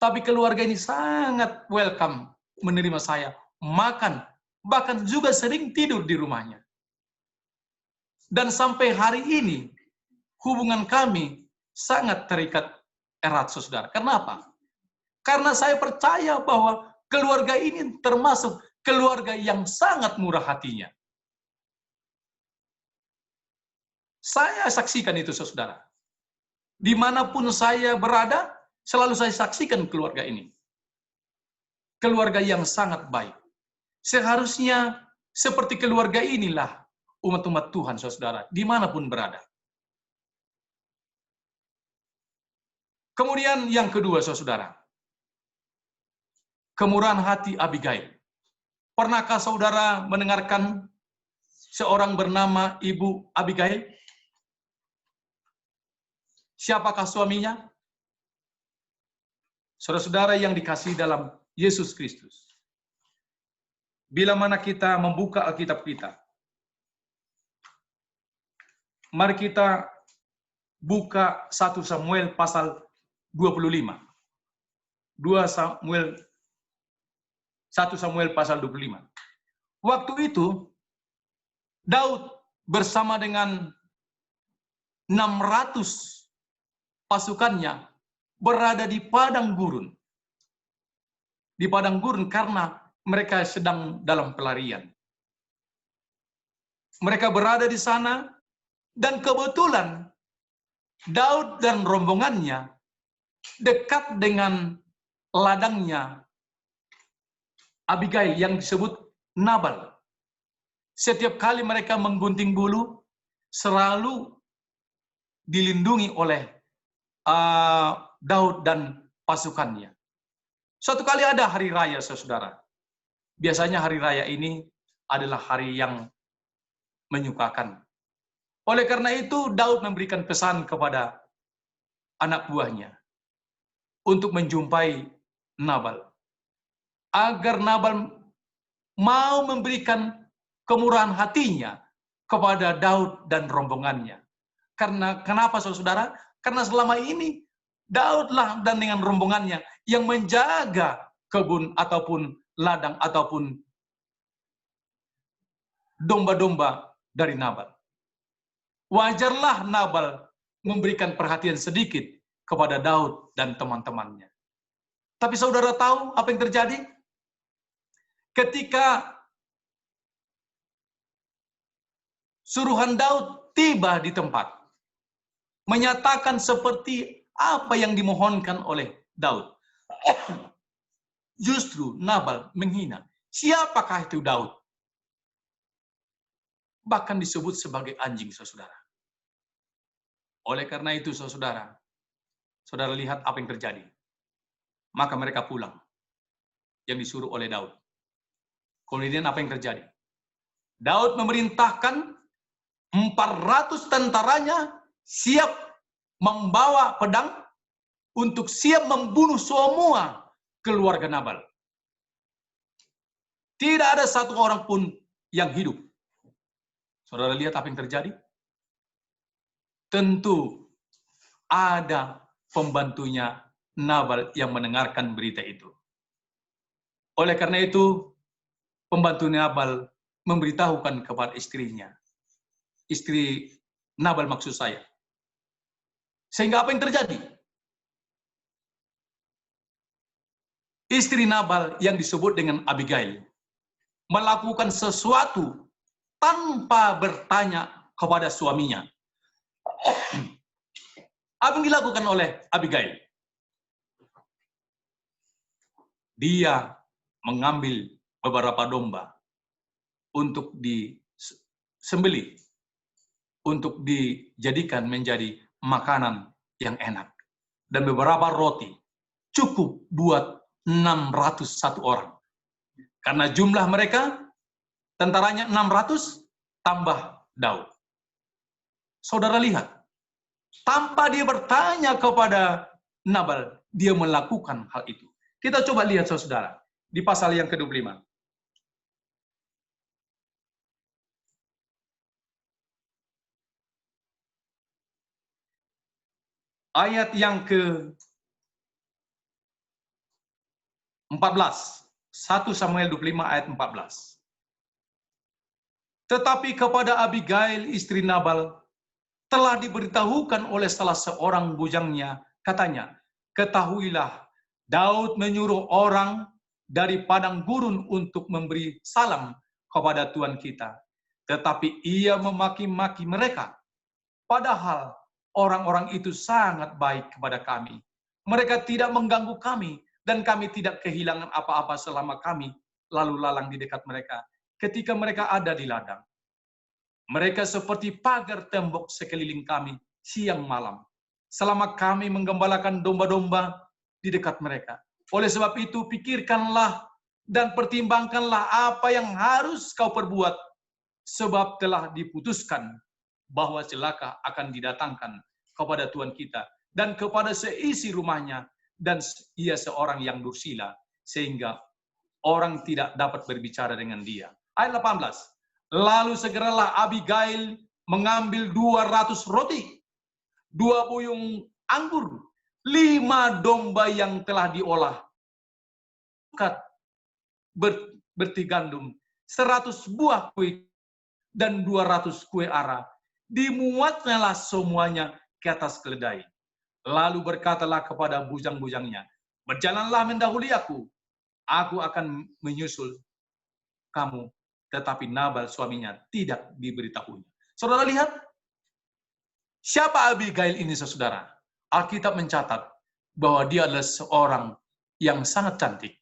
E: Tapi keluarga ini sangat welcome menerima saya, makan, bahkan juga sering tidur di rumahnya. Dan sampai hari ini, hubungan kami sangat terikat erat, saudara. Kenapa? Karena saya percaya bahwa keluarga ini termasuk keluarga yang sangat murah hatinya. Saya saksikan itu, saudara. Dimanapun saya berada, selalu saya saksikan keluarga ini. Keluarga yang sangat baik. Seharusnya seperti keluarga inilah umat-umat Tuhan, saudara, dimanapun berada. Kemudian yang kedua, saudara, kemurahan hati Abigail. Pernahkah saudara mendengarkan seorang bernama Ibu Abigail? Siapakah suaminya? Saudara-saudara yang dikasihi dalam Yesus Kristus. Bila mana kita membuka Alkitab kita, mari kita buka 1 Samuel pasal 25. 1 Samuel pasal 25. Waktu itu, Daud bersama dengan 600 pasukannya berada di padang gurun. Di padang gurun karena mereka sedang dalam pelarian. Mereka berada di sana dan kebetulan Daud dan rombongannya dekat dengan ladangnya Abigail yang disebut Nabal. Setiap kali mereka menggunting bulu, selalu dilindungi oleh Daud dan pasukannya. Suatu kali ada hari raya, saudara. Biasanya hari raya ini adalah hari yang menyukakan. Oleh karena itu, Daud memberikan pesan kepada anak buahnya untuk menjumpai Nabal. Agar Nabal mau memberikan kemurahan hatinya kepada Daud dan rombongannya. Karena kenapa, saudara? Karena selama ini Daudlah dan dengan rombongannya yang menjaga kebun ataupun ladang ataupun domba-domba dari Nabal. Wajarlah Nabal memberikan perhatian sedikit kepada Daud dan teman-temannya. Tapi saudara tahu apa yang terjadi? Ketika suruhan Daud tiba di tempat, menyatakan seperti apa yang dimohonkan oleh Daud. Justru Nabal menghina. Siapakah itu Daud? Bahkan disebut sebagai anjing, saudara. Oleh karena itu, saudara lihat apa yang terjadi. Maka mereka pulang, yang disuruh oleh Daud. Kemudian apa yang terjadi? Daud memerintahkan 400 tentaranya siap membawa pedang untuk siap membunuh semua keluarga Nabal. Tidak ada satu orang pun yang hidup. Saudara lihat apa yang terjadi? Tentu ada pembantunya Nabal yang mendengarkan berita itu. Oleh karena itu, pembantu Nabal memberitahukan kepada istrinya. Istri Nabal maksud saya. Sehingga apa yang terjadi? Istri Nabal yang disebut dengan Abigail melakukan sesuatu tanpa bertanya kepada suaminya. Apa yang dilakukan oleh Abigail? Dia mengambil beberapa domba untuk disembelih, untuk dijadikan menjadi makanan yang enak. Dan beberapa roti cukup buat 601 orang. Karena jumlah mereka, tentaranya 600, tambah Daud. Saudara lihat, tanpa dia bertanya kepada Nabal, dia melakukan hal itu. Kita coba lihat saudara, di pasal yang ke-25. Ayat yang ke-14. 1 Samuel 25 ayat 14. Tetapi kepada Abigail istri Nabal telah diberitahukan oleh salah seorang bujangnya, katanya, ketahuilah, Daud menyuruh orang dari padang gurun untuk memberi salam kepada Tuhan kita. Tetapi ia memaki-maki mereka. Padahal orang-orang itu sangat baik kepada kami. Mereka tidak mengganggu kami, dan kami tidak kehilangan apa-apa selama kami lalu lalang di dekat mereka. Ketika mereka ada di ladang. Mereka seperti pagar tembok sekeliling kami siang malam. Selama kami menggembalakan domba-domba di dekat mereka. Oleh sebab itu, pikirkanlah dan pertimbangkanlah apa yang harus kau perbuat. Sebab telah diputuskan bahwa celaka akan didatangkan kepada Tuhan kita dan kepada seisi rumahnya, dan ia seorang yang dursila, sehingga orang tidak dapat berbicara dengan dia. Ayat 18. Lalu segeralah Abigail mengambil 200 roti, 2 buyung anggur, 5 domba yang telah diolah, berti gandum, 100 buah kue, dan 200 kue ara. Dimuatnyalah semuanya ke atas keledai. Lalu berkatalah kepada bujang-bujangnya, berjalanlah mendahului aku akan menyusul kamu. Tetapi Nabal suaminya tidak diberitahunya. Saudara lihat, siapa Abigail ini saudara? Alkitab mencatat bahwa dia adalah seorang yang sangat cantik,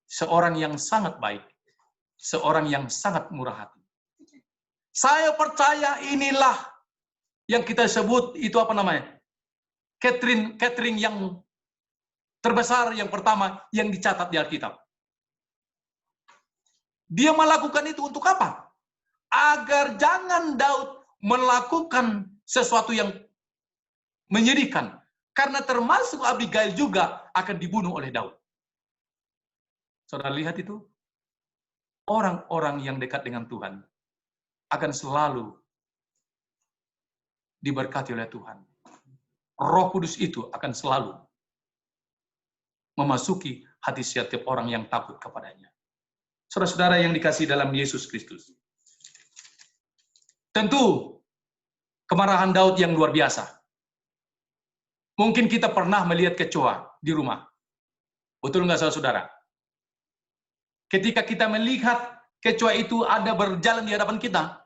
E: seorang yang sangat baik, seorang yang sangat murah hati. Saya percaya inilah yang kita sebut itu apa namanya? Catherine yang terbesar yang pertama yang dicatat di Alkitab. Dia melakukan itu untuk apa? Agar jangan Daud melakukan sesuatu yang menyedihkan. Karena termasuk Abigail juga akan dibunuh oleh Daud. Saudara lihat itu? Orang-orang yang dekat dengan Tuhan akan selalu diberkati oleh Tuhan. Roh Kudus itu akan selalu memasuki hati setiap orang yang takut kepadanya. Saudara-saudara yang dikasihi dalam Yesus Kristus. Tentu kemarahan Daud yang luar biasa. Mungkin kita pernah melihat kecoa di rumah. Betul nggak saudara-saudara? Ketika kita melihat kecoa itu ada berjalan di hadapan kita,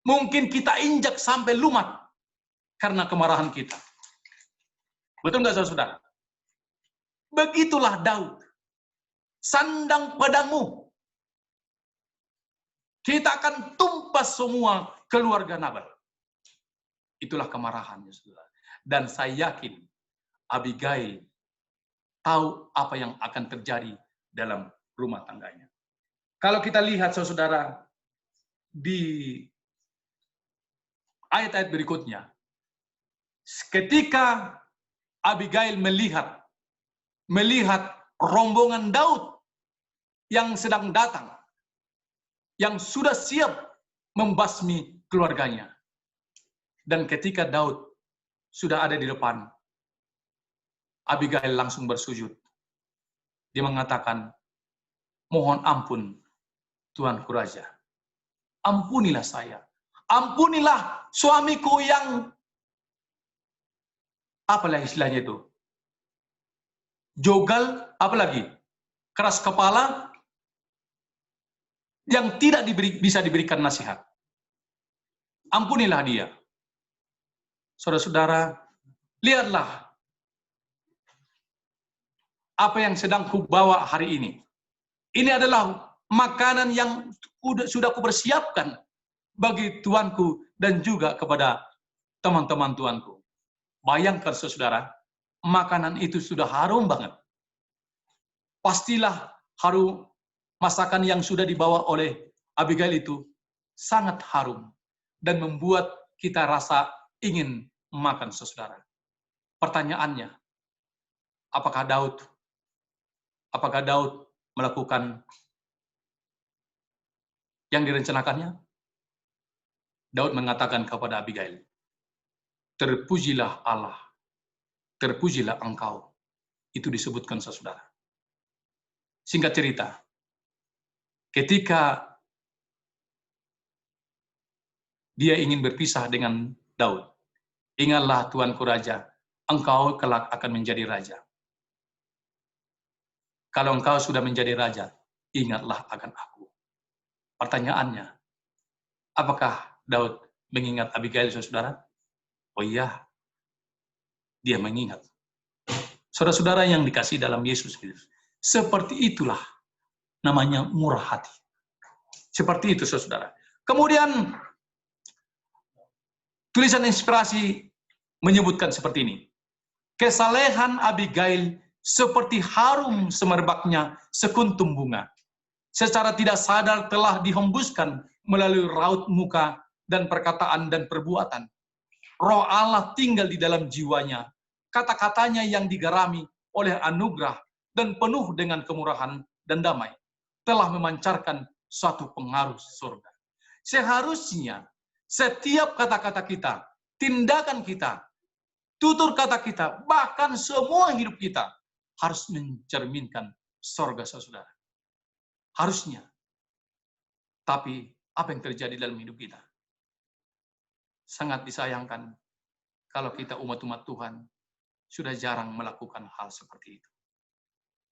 E: mungkin kita injak sampai lumat karena kemarahan kita. Betul nggak saudara? Begitulah Daud. Sandang pedangmu. Kita akan tumpas semua keluarga Nabal. itulah kemarahan, ya saudara. Dan saya yakin Abigail tahu apa yang akan terjadi dalam rumah tangganya. Kalau kita lihat saudara di ayat-ayat berikutnya, ketika Abigail melihat rombongan Daud yang sedang datang, yang sudah siap membasmi keluarganya. Dan ketika Daud sudah ada di depan, Abigail langsung bersujud. Dia mengatakan, mohon ampun Tuanku Raja. Ampunilah saya. Ampunilah suamiku yang, apalah istilahnya itu? Jogal, apalagi? Keras kepala, yang tidak bisa diberikan nasihat. Ampunilah dia. Saudara-saudara, lihatlah apa yang sedang kubawa hari ini. Ini adalah makanan yang sudah kupersiapkan bagi tuanku dan juga kepada teman-teman tuanku. Bayangkan saudara, makanan itu sudah harum banget. Pastilah harum masakan yang sudah dibawa oleh Abigail itu sangat harum dan membuat kita rasa ingin makan saudara. Pertanyaannya, apakah Daud melakukan yang direncanakannya? Daud mengatakan kepada Abigail, terpujilah Allah, terpujilah engkau. Itu disebutkan saudara. Singkat cerita, ketika dia ingin berpisah dengan Daud, ingatlah Tuanku Raja, engkau kelak akan menjadi raja. Kalau engkau sudah menjadi raja, ingatlah akan aku. Pertanyaannya, apakah Daud mengingat Abigail, saudara? Oh iya, dia mengingat. Saudara-saudara yang dikasihi dalam Yesus Kristus, seperti itulah namanya murah hati. Seperti itu, saudara. Kemudian, tulisan inspirasi menyebutkan seperti ini. Kesalehan Abigail seperti harum semerbaknya sekuntum bunga. Secara tidak sadar telah dihembuskan melalui raut muka dan perkataan dan perbuatan. Roh Allah tinggal di dalam jiwanya. Kata-katanya yang digarami oleh anugerah dan penuh dengan kemurahan dan damai telah memancarkan suatu pengaruh surga. Seharusnya setiap kata-kata kita, tindakan kita, tutur kata kita, bahkan semua hidup kita harus mencerminkan surga saudara. Harusnya. Tapi apa yang terjadi dalam hidup kita? Sangat disayangkan kalau kita umat-umat Tuhan sudah jarang melakukan hal seperti itu.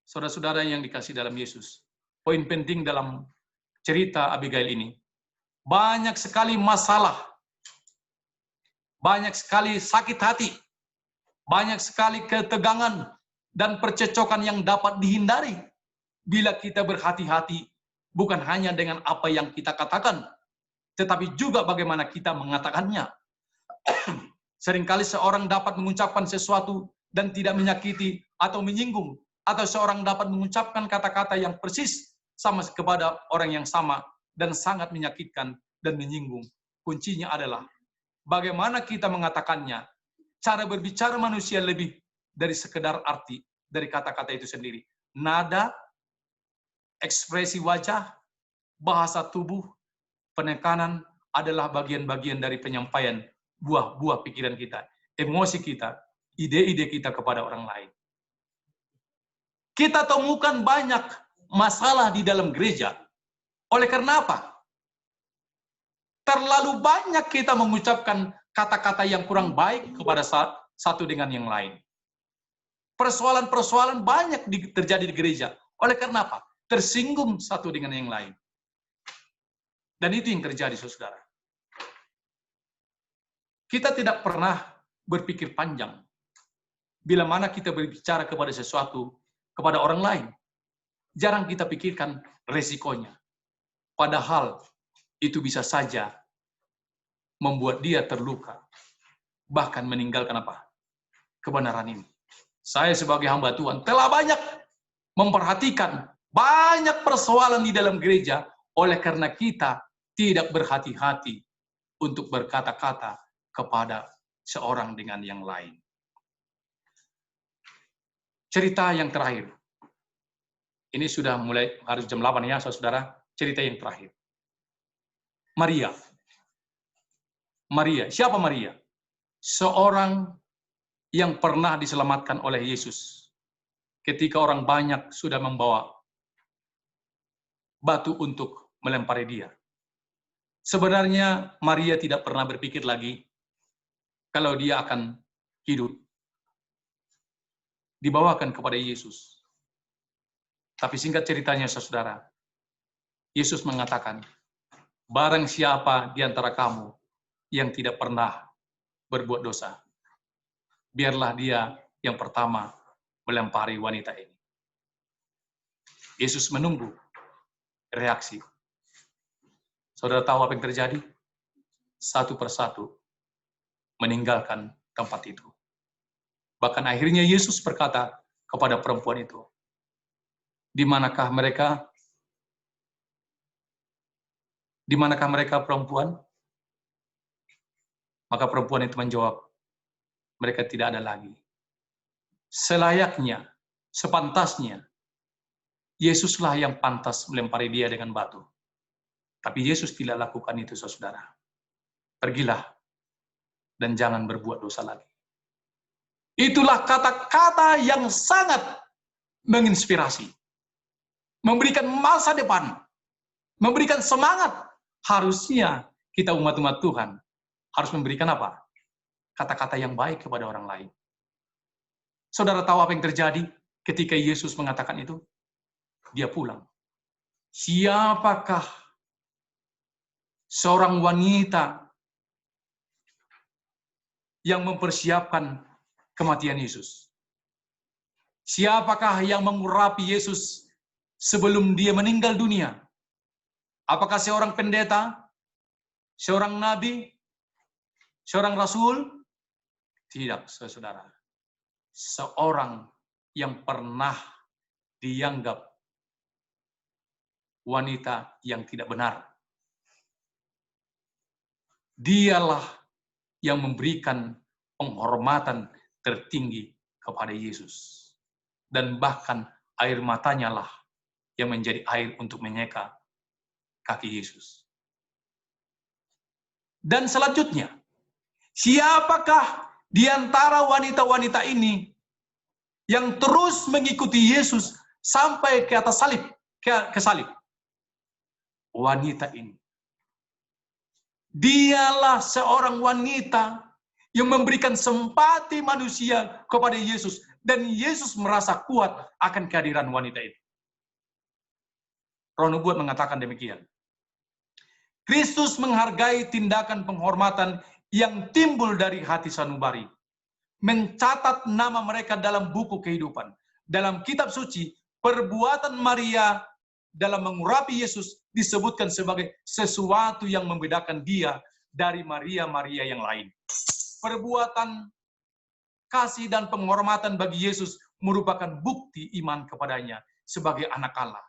E: Saudara-saudara yang dikasihi dalam Yesus, poin penting dalam cerita Abigail ini, banyak sekali masalah, banyak sekali sakit hati, banyak sekali ketegangan dan percecokan yang dapat dihindari bila kita berhati-hati, bukan hanya dengan apa yang kita katakan, tetapi juga bagaimana kita mengatakannya. Seringkali seorang dapat mengucapkan sesuatu dan tidak menyakiti atau menyinggung, atau seorang dapat mengucapkan kata-kata yang persis sama kepada orang yang sama dan sangat menyakitkan dan menyinggung. Kuncinya adalah bagaimana kita mengatakannya. Cara berbicara manusia lebih dari sekedar arti dari kata-kata itu sendiri. Nada, ekspresi wajah, bahasa tubuh, penekanan adalah bagian-bagian dari penyampaian buah-buah pikiran kita, emosi kita, ide-ide kita kepada orang lain. Kita temukan banyak masalah di dalam gereja. Oleh karena apa? Terlalu banyak kita mengucapkan kata-kata yang kurang baik kepada satu dengan yang lain. Persoalan-persoalan banyak terjadi di gereja. Oleh karena apa? Tersinggung satu dengan yang lain. Dan itu yang terjadi, saudara. Kita tidak pernah berpikir panjang bila mana kita berbicara kepada sesuatu, kepada orang lain. Jarang kita pikirkan resikonya. Padahal itu bisa saja membuat dia terluka. bahkan meninggalkan apa? Kebenaran ini. Saya sebagai hamba Tuhan telah banyak memperhatikan banyak persoalan di dalam gereja oleh karena kita tidak berhati-hati untuk berkata-kata kepada seorang dengan yang lain. Cerita yang terakhir. Ini sudah mulai harus jam 8 ya, saudara. Cerita yang terakhir. Maria. Maria. Siapa Maria? Seorang yang pernah diselamatkan oleh Yesus. Ketika orang banyak sudah membawa batu untuk melempari dia. Sebenarnya Maria tidak pernah berpikir lagi kalau dia akan hidup. Dibawakan kepada Yesus. Tapi singkat ceritanya, saudara, Yesus mengatakan, barang siapa di antara kamu yang tidak pernah berbuat dosa, biarlah dia yang pertama melempari wanita ini. Yesus menunggu reaksi. Saudara tahu apa yang terjadi? Satu persatu meninggalkan tempat itu. Bahkan akhirnya Yesus berkata kepada perempuan itu, di manakah mereka? Di manakah mereka perempuan? Maka perempuan itu menjawab, mereka tidak ada lagi. Selayaknya, sepantasnya, Yesuslah yang pantas melempari dia dengan batu. Tapi Yesus tidak lakukan itu, saudara. Pergilah dan jangan berbuat dosa lagi. Itulah kata-kata yang sangat menginspirasi. Memberikan masa depan. Memberikan semangat. Harusnya kita umat-umat Tuhan harus memberikan apa? Kata-kata yang baik kepada orang lain. Saudara tahu apa yang terjadi ketika Yesus mengatakan itu? Dia pulang. Siapakah seorang wanita yang mempersiapkan kematian Yesus? Siapakah yang mengurapi Yesus sebelum dia meninggal dunia? Apakah seorang pendeta? Seorang nabi? Seorang rasul? Tidak, saudara. Seorang yang pernah dianggap wanita yang tidak benar. Dialah yang memberikan penghormatan tertinggi kepada Yesus. Dan bahkan air matanya lah yang menjadi air untuk menyeka kaki Yesus. Dan selanjutnya, siapakah di antara wanita-wanita ini yang terus mengikuti Yesus sampai ke atas salib, ke salib? Wanita ini. Dialah seorang wanita yang memberikan simpati manusia kepada Yesus. Dan Yesus merasa kuat akan kehadiran wanita itu. Roh Nubuat mengatakan demikian. Kristus menghargai tindakan penghormatan yang timbul dari hati sanubari. Mencatat nama mereka dalam buku kehidupan. Dalam kitab suci, perbuatan Maria dalam mengurapi Yesus disebutkan sebagai sesuatu yang membedakan dia dari Maria-Maria yang lain. Perbuatan kasih dan penghormatan bagi Yesus merupakan bukti iman kepadanya sebagai anak Allah.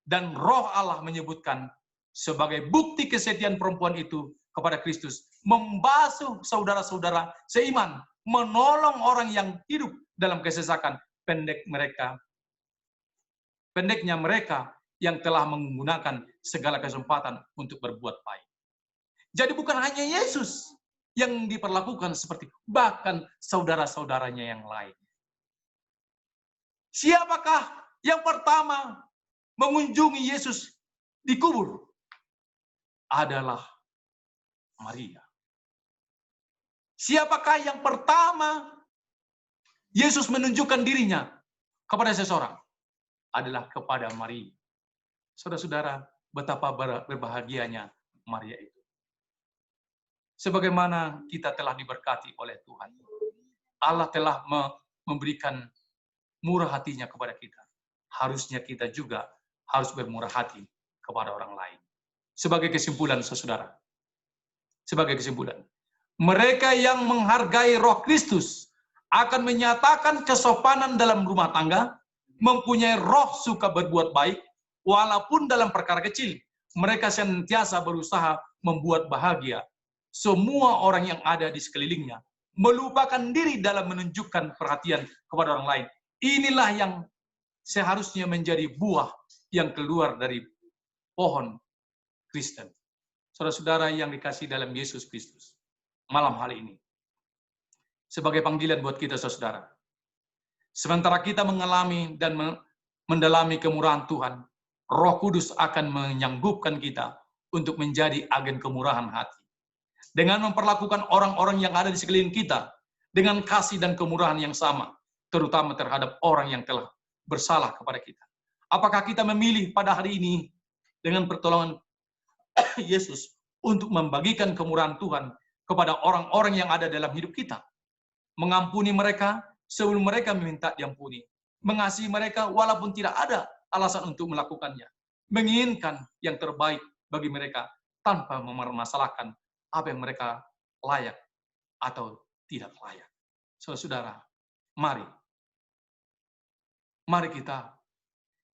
E: Dan Roh Allah menyebutkan sebagai bukti kesetiaan perempuan itu kepada Kristus, membasuh saudara-saudara seiman, menolong orang yang hidup dalam kesesakan, pendeknya mereka yang telah menggunakan segala kesempatan untuk berbuat baik. Jadi bukan hanya Yesus yang diperlakukan seperti bahkan saudara-saudaranya yang lain. Siapakah yang pertama mengunjungi Yesus di kubur? Adalah Maria. Siapakah yang pertama Yesus menunjukkan dirinya kepada seseorang? Adalah kepada Maria. Saudara-saudara, betapa berbahagianya Maria itu. Sebagaimana kita telah diberkati oleh Tuhan. Allah telah memberikan murah hatinya kepada kita. Harusnya kita juga harus bermurah hati kepada orang lain. Sebagai kesimpulan, saudara. Sebagai kesimpulan. Mereka yang menghargai Roh Kristus akan menyatakan kesopanan dalam rumah tangga, mempunyai roh suka berbuat baik, walaupun dalam perkara kecil. Mereka senantiasa berusaha membuat bahagia semua orang yang ada di sekelilingnya, melupakan diri dalam menunjukkan perhatian kepada orang lain. Inilah yang seharusnya menjadi buah yang keluar dari pohon Kristen. Saudara-saudara yang dikasihi dalam Yesus Kristus, malam hari ini, sebagai panggilan buat kita, saudara. Sementara kita mengalami dan mendalami kemurahan Tuhan, Roh Kudus akan menyanggupkan kita untuk menjadi agen kemurahan hati. Dengan memperlakukan orang-orang yang ada di sekeliling kita dengan kasih dan kemurahan yang sama, terutama terhadap orang yang telah bersalah kepada kita. Apakah kita memilih pada hari ini dengan pertolongan Yesus untuk membagikan kemurahan Tuhan kepada orang-orang yang ada dalam hidup kita? Mengampuni mereka sebelum mereka meminta diampuni. Mengasihi mereka walaupun tidak ada alasan untuk melakukannya. Menginginkan yang terbaik bagi mereka tanpa mempermasalahkan apa yang mereka layak atau tidak layak. Saudara, mari kita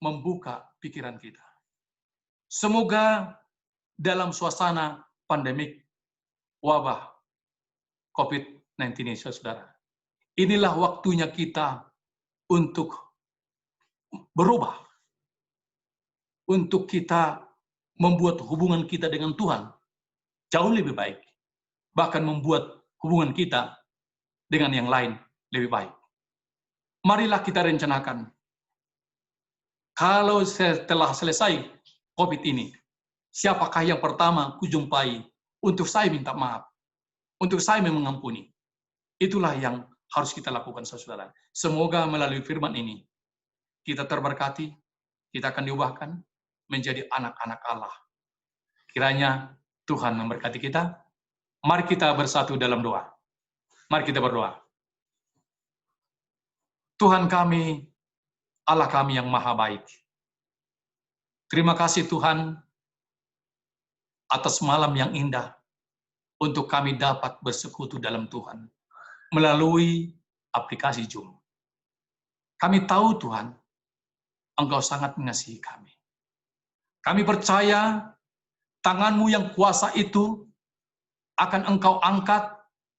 E: membuka pikiran kita. Semoga dalam suasana pandemik wabah COVID-19 ini, saudara, inilah waktunya kita untuk berubah. Untuk kita membuat hubungan kita dengan Tuhan jauh lebih baik. Bahkan membuat hubungan kita dengan yang lain lebih baik. Marilah kita rencanakan. Kalau setelah selesai COVID ini, siapakah yang pertama kujumpai untuk saya minta maaf, untuk saya mengampuni. Itulah yang harus kita lakukan, saudara. Semoga melalui firman ini, kita terberkati, kita akan diubahkan menjadi anak-anak Allah. Kiranya Tuhan memberkati kita. Mari kita bersatu dalam doa. Mari kita berdoa. Tuhan kami, Allah kami yang maha baik. Terima kasih Tuhan atas malam yang indah untuk kami dapat bersekutu dalam Tuhan melalui aplikasi Zoom. Kami tahu Tuhan, Engkau sangat mengasihi kami. Kami percaya tangan-Mu yang kuasa itu akan Engkau angkat,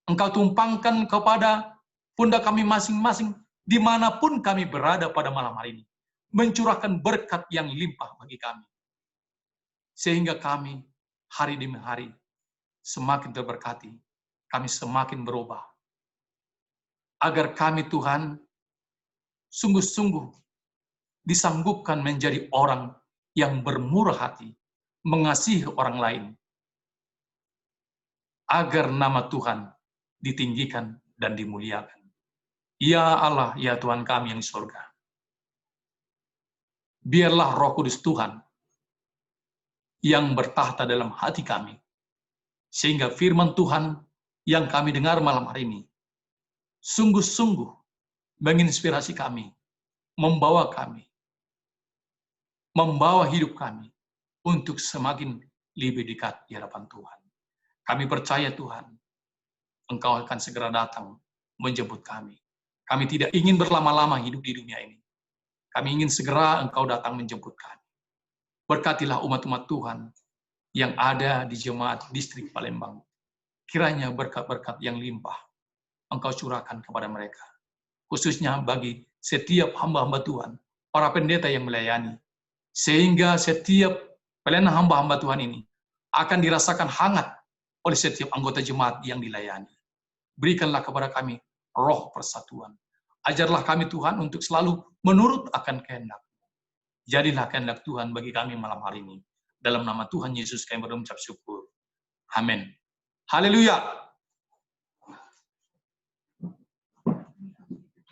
E: Engkau tumpangkan kepada pundak kami masing-masing, dimanapun kami berada pada malam hari ini. Mencurahkan berkat yang limpah bagi kami. Sehingga kami hari demi hari semakin terberkati, kami semakin berubah. Agar kami Tuhan sungguh-sungguh disanggupkan menjadi orang yang bermurah hati, mengasihi orang lain, agar nama Tuhan ditinggikan dan dimuliakan. Ya Allah, ya Tuhan kami yang di surga, biarlah Roh Kudus Tuhan yang bertahta dalam hati kami, sehingga firman Tuhan yang kami dengar malam hari ini sungguh-sungguh menginspirasi kami, membawa hidup kami untuk semakin lebih dekat di hadapan Tuhan. Kami percaya Tuhan, Engkau akan segera datang menjemput kami. Kami tidak ingin berlama-lama hidup di dunia ini. Kami ingin segera Engkau datang menjemput kami. Berkatilah umat-umat Tuhan yang ada di jemaat distrik Palembang. Kiranya berkat-berkat yang limpah Engkau curahkan kepada mereka. Khususnya bagi setiap hamba-hamba Tuhan, para pendeta yang melayani. Sehingga setiap pelayanan hamba-hamba Tuhan ini akan dirasakan hangat oleh setiap anggota jemaat yang dilayani. Berikanlah kepada kami roh persatuan. Ajarlah kami Tuhan untuk selalu menurut akan kehendak. Jadilah kehendak Tuhan bagi kami malam hari ini. Dalam nama Tuhan Yesus kami berucap syukur. Amin. Haleluya.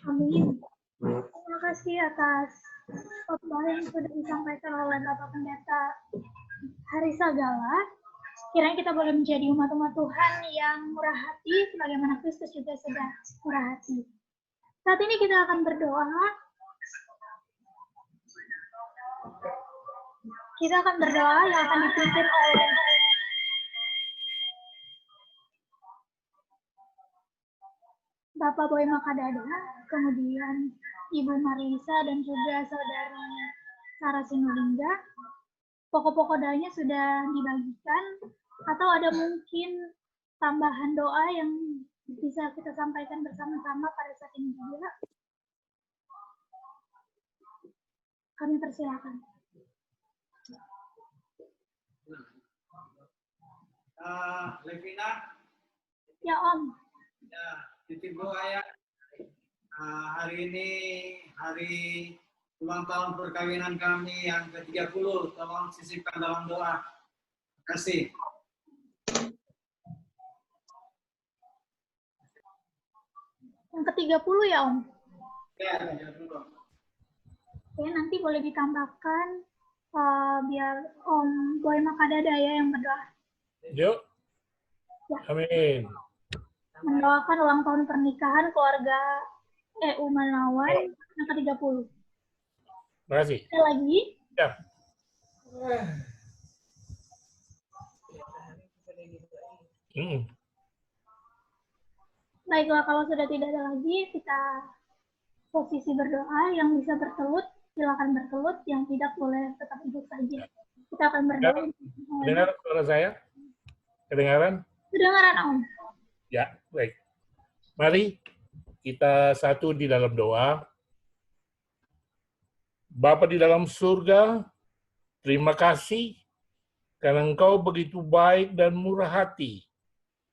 B: Amin. Terima kasih atas khotbah yang sudah disampaikan oleh Bapak Pendeta Hari Sagala. Kiranya kita boleh menjadi umat-umat Tuhan yang murah hati, sebagaimana Kristus juga sudah murah hati. Saat ini kita akan berdoa. Kita akan berdoa yang akan dipimpin oleh Bapak Boy Makadada, kemudian Ibu Marisa dan juga Saudari Sarah Sinulinga. Pokok-pokok doanya sudah dibagikan, atau ada mungkin tambahan doa yang bisa kita sampaikan bersama-sama pada saat ini juga? Kami persilakan.
H: Levina,
B: Ya Om.
H: ya, titip doa ya. Hari ini hari ulang tahun perkawinan kami yang ke-30. Tolong sisipkan dalam doa. Terima kasih.
B: Yang ke-30 ya Om?
H: Ya, 30.
B: Oke, nanti boleh ditambahkan biar Om Boy Makadada ya yang berdoa.
I: Yuk. Amin.
B: Mendoakan ulang tahun pernikahan keluarga EU Manawan yang ke-30.
I: Terima kasih.
B: Ada lagi?
I: Ya.
B: Baiklah, kalau sudah tidak ada lagi, kita posisi berdoa. Yang bisa bertelut, silakan bertelut. Yang tidak boleh tetap duduk saja. Kita akan berdoa.
I: Dengar suara saya? Kedengaran?
B: Kedengaran, Om.
I: Ya, baik. Mari kita satu di dalam doa. Bapa di dalam surga, terima kasih karena Engkau begitu baik dan murah hati,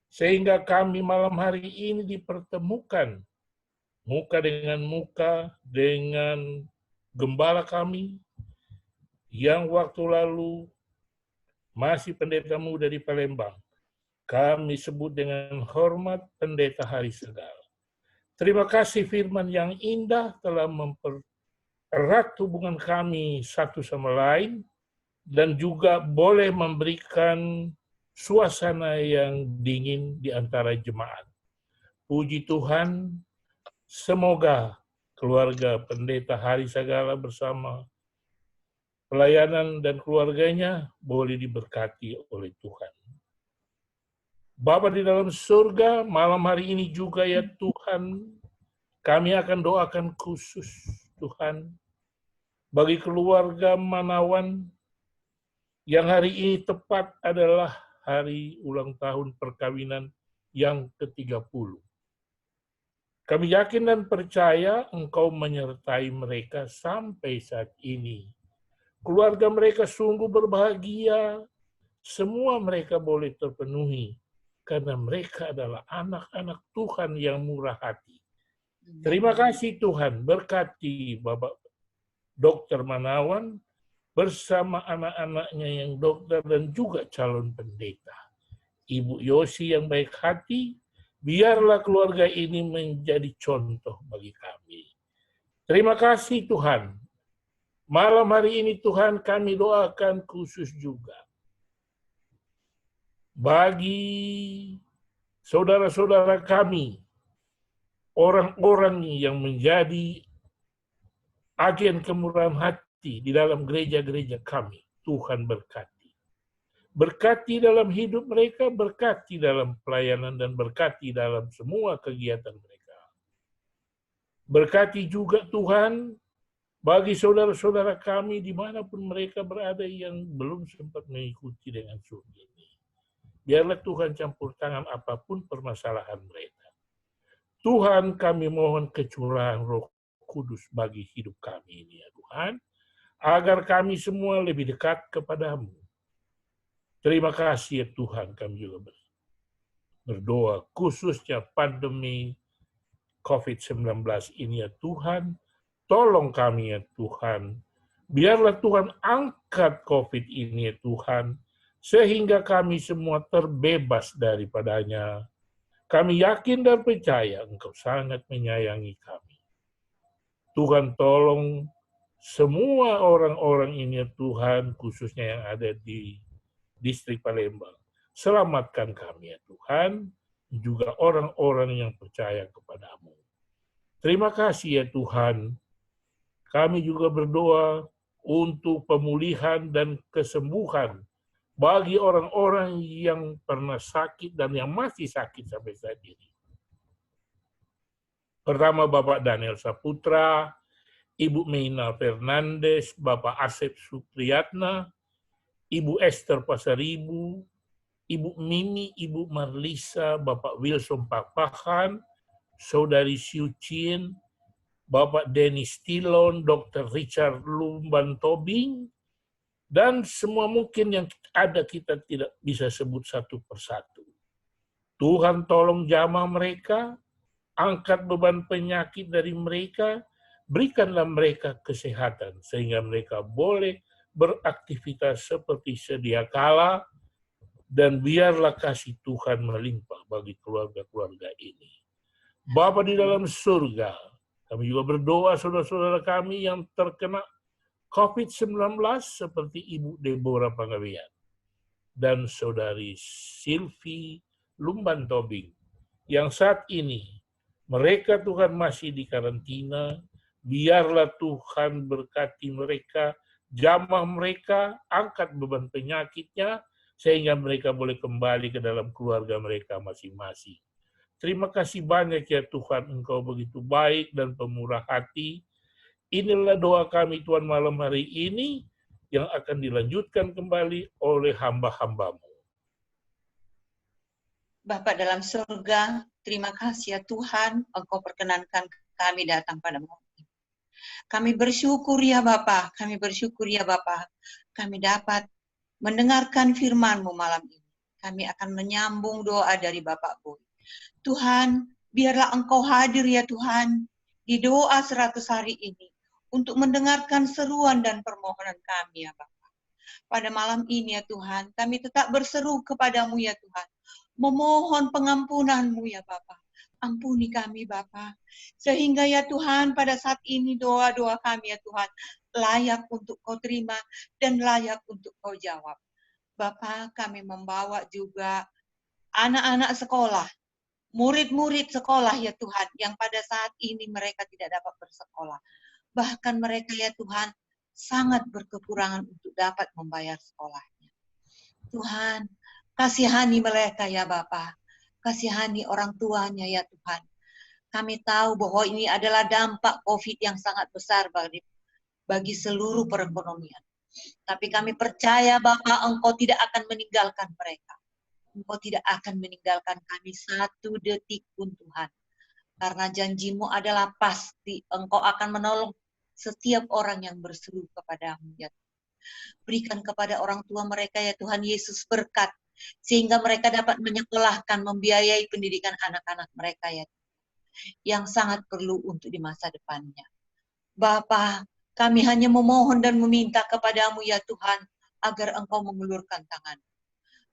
I: sehingga kami malam hari ini dipertemukan muka dengan muka dengan gembala kami yang waktu lalu masih pendeta muda di Palembang. Kami sebut dengan hormat Pendeta Hari Segala. Terima kasih firman yang indah telah mempererat hubungan kami satu sama lain dan juga boleh memberikan suasana yang dingin di antara jemaat. Puji Tuhan, semoga keluarga Pendeta Hari Segala bersama pelayanan dan keluarganya boleh diberkati oleh Tuhan. Bapa di dalam surga, malam hari ini juga ya Tuhan, kami akan doakan khusus Tuhan bagi keluarga Manawan yang hari ini tepat adalah hari ulang tahun perkawinan yang ke-30. Kami yakin dan percaya Engkau menyertai mereka sampai saat ini. Keluarga mereka sungguh berbahagia, semua mereka boleh terpenuhi karena mereka adalah anak-anak Tuhan yang murah hati. Terima kasih Tuhan, berkati Bapak Dr. Manawan bersama anak-anaknya yang dokter dan juga calon pendeta. Ibu Yosi yang baik hati, biarlah keluarga ini menjadi contoh bagi kami. Terima kasih Tuhan. Malam hari ini Tuhan kami doakan khusus juga bagi saudara-saudara kami, orang-orang yang menjadi agen kemurahan hati di dalam gereja-gereja kami. Tuhan berkati. Berkati dalam hidup mereka, berkati dalam pelayanan, dan berkati dalam semua kegiatan mereka. Berkati juga Tuhan bagi saudara-saudara kami dimanapun mereka berada yang belum sempat mengikuti dengan Zoom ini. Biarlah Tuhan campur tangan apapun permasalahan mereka. Tuhan, kami mohon kecurahan Roh Kudus bagi hidup kami ini ya Tuhan, agar kami semua lebih dekat kepadamu. Terima kasih ya Tuhan, kami juga berdoa khususnya pandemi COVID-19 ini ya Tuhan, tolong kami ya Tuhan. Biarlah Tuhan angkat COVID ini ya Tuhan, sehingga kami semua terbebas daripadanya. Kami yakin dan percaya Engkau sangat menyayangi kami. Tuhan tolong semua orang-orang ini ya Tuhan, khususnya yang ada di distrik Palembang. Selamatkan kami ya Tuhan, juga orang-orang yang percaya kepadamu. Terima kasih ya Tuhan. Kami juga berdoa untuk pemulihan dan kesembuhan bagi orang-orang yang pernah sakit dan yang masih sakit sampai saat ini. Pertama Bapak Daniel Saputra, Ibu Meina Fernandes, Bapak Asep Supriyatna, Ibu Esther Pasaribu, Ibu Mimi, Ibu Marlisa, Bapak Wilson Pakpahan, Saudari Siu Chin, Bapak Dennis Tilon, Dr. Richard Lumban Tobing, dan semua mungkin yang ada kita tidak bisa sebut satu persatu. Tuhan tolong jamah mereka, angkat beban penyakit dari mereka, berikanlah mereka kesehatan sehingga mereka boleh beraktivitas seperti sedia kala, dan biarlah kasih Tuhan melimpah bagi keluarga-keluarga ini. Bapa di dalam surga, kami juga berdoa saudara-saudara kami yang terkena COVID-19 seperti Ibu Deborah Panggabean dan Saudari Silvi Lumban Tobing yang saat ini mereka Tuhan masih di karantina. Biarlah Tuhan berkati mereka, jamah mereka, angkat beban penyakitnya, sehingga mereka boleh kembali ke dalam keluarga mereka masing-masing. Terima kasih banyak ya Tuhan, Engkau begitu baik dan pemurah hati. Inilah doa kami Tuhan malam hari ini yang akan dilanjutkan kembali oleh hamba-hamba-Mu.
J: Bapa dalam surga, terima kasih ya Tuhan, Engkau perkenankan kami datang pada-Mu. Kami bersyukur ya Bapa, kami bersyukur ya Bapa, kami dapat mendengarkan firman-Mu malam ini. Kami akan menyambung doa dari Bapak Boy. Tuhan, biarlah Engkau hadir ya Tuhan, di doa 100 hari ini, untuk mendengarkan seruan dan permohonan kami ya Bapa. Pada malam ini ya Tuhan, kami tetap berseru kepadamu ya Tuhan, memohon pengampunan-Mu ya Bapa. Ampuni kami Bapa, sehingga ya Tuhan pada saat ini doa-doa kami ya Tuhan layak untuk Kau terima dan layak untuk Kau jawab. Bapa, kami membawa juga anak-anak sekolah, murid-murid sekolah ya Tuhan, yang pada saat ini mereka tidak dapat bersekolah. Bahkan mereka ya Tuhan sangat berkekurangan untuk dapat membayar sekolahnya. Tuhan, kasihani mereka ya Bapa. Kasihani orang tuanya ya Tuhan. Kami tahu bahwa ini adalah dampak COVID yang sangat besar bagi seluruh perekonomian. Tapi kami percaya Bapa, Engkau tidak akan meninggalkan mereka. Engkau tidak akan meninggalkan kami satu detik pun Tuhan. Karena janji-Mu adalah pasti Engkau akan menolong setiap orang yang berseru kepadamu ya Tuhan. Berikan kepada orang tua mereka ya Tuhan Yesus berkat, sehingga mereka dapat menyekolahkan, membiayai pendidikan anak-anak mereka ya Tuhan, yang sangat perlu untuk di masa depannya. Bapa, kami hanya memohon dan meminta kepadamu ya Tuhan, agar Engkau mengulurkan tangan.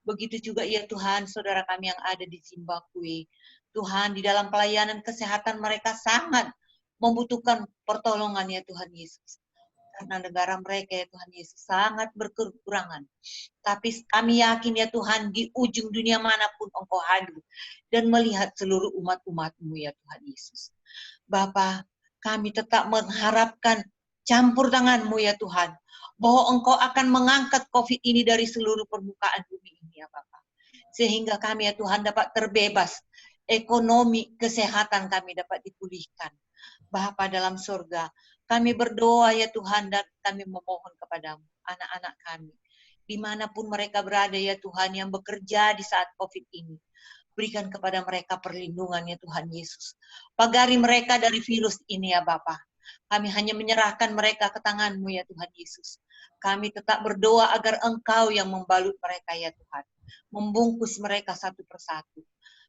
J: Begitu juga ya Tuhan, saudara kami yang ada di Zimbabwe. Tuhan, di dalam pelayanan kesehatan mereka sangat membutuhkan pertolongan ya Tuhan Yesus. Karena negara mereka ya Tuhan Yesus sangat berkekurangan. Tapi kami yakin ya Tuhan, di ujung dunia manapun Engkau hadir dan melihat seluruh umat-umat-Mu ya Tuhan Yesus. Bapa, kami tetap mengharapkan campur tangan-Mu ya Tuhan, bahwa Engkau akan mengangkat COVID ini dari seluruh permukaan bumi ini ya Bapa. Sehingga kami ya Tuhan dapat terbebas, ekonomi, kesehatan kami dapat dipulihkan. Bapa dalam surga, kami berdoa ya Tuhan dan kami memohon kepadamu, anak-anak kami, dimanapun mereka berada ya Tuhan yang bekerja di saat COVID ini. Berikan kepada mereka perlindungan ya Tuhan Yesus. Pagari mereka dari virus ini ya Bapa. Kami hanya menyerahkan mereka ke tangan-Mu ya Tuhan Yesus. Kami tetap berdoa agar Engkau yang membalut mereka ya Tuhan. Membungkus mereka satu persatu.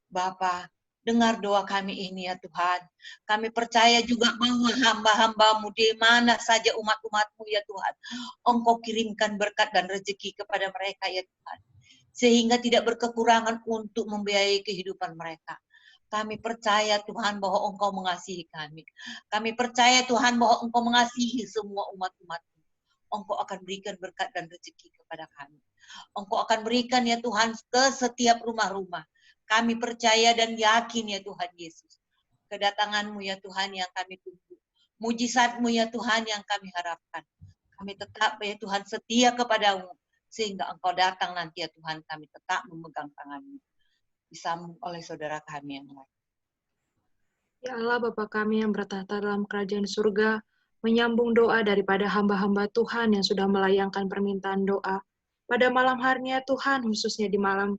J: Bapa, dengar doa kami ini ya Tuhan. Kami percaya juga bahwa hamba-hamba-Mu di mana saja umat-umat-Mu ya Tuhan, Engkau kirimkan berkat dan rezeki kepada mereka ya Tuhan. Sehingga tidak berkekurangan untuk membiayai kehidupan mereka. Kami percaya Tuhan bahwa Engkau mengasihi kami. Kami percaya Tuhan bahwa Engkau mengasihi semua umat-umat-Mu. Engkau akan berikan berkat dan rezeki kepada kami. Engkau akan berikan ya Tuhan ke setiap rumah-rumah. Kami percaya dan yakin ya Tuhan Yesus. Kedatangan-Mu ya Tuhan yang kami tunggu. Mujizat-Mu ya Tuhan yang kami harapkan. Kami tetap ya Tuhan setia kepadamu. Sehingga Engkau datang nanti ya Tuhan, kami tetap memegang tangan-Mu. Disambung oleh saudara kami yang lain.
K: Ya Allah, Bapa kami yang bertahta dalam kerajaan surga, menyambung doa daripada hamba-hamba Tuhan yang sudah melayangkan permintaan doa. Pada malam harinya Tuhan, khususnya di malam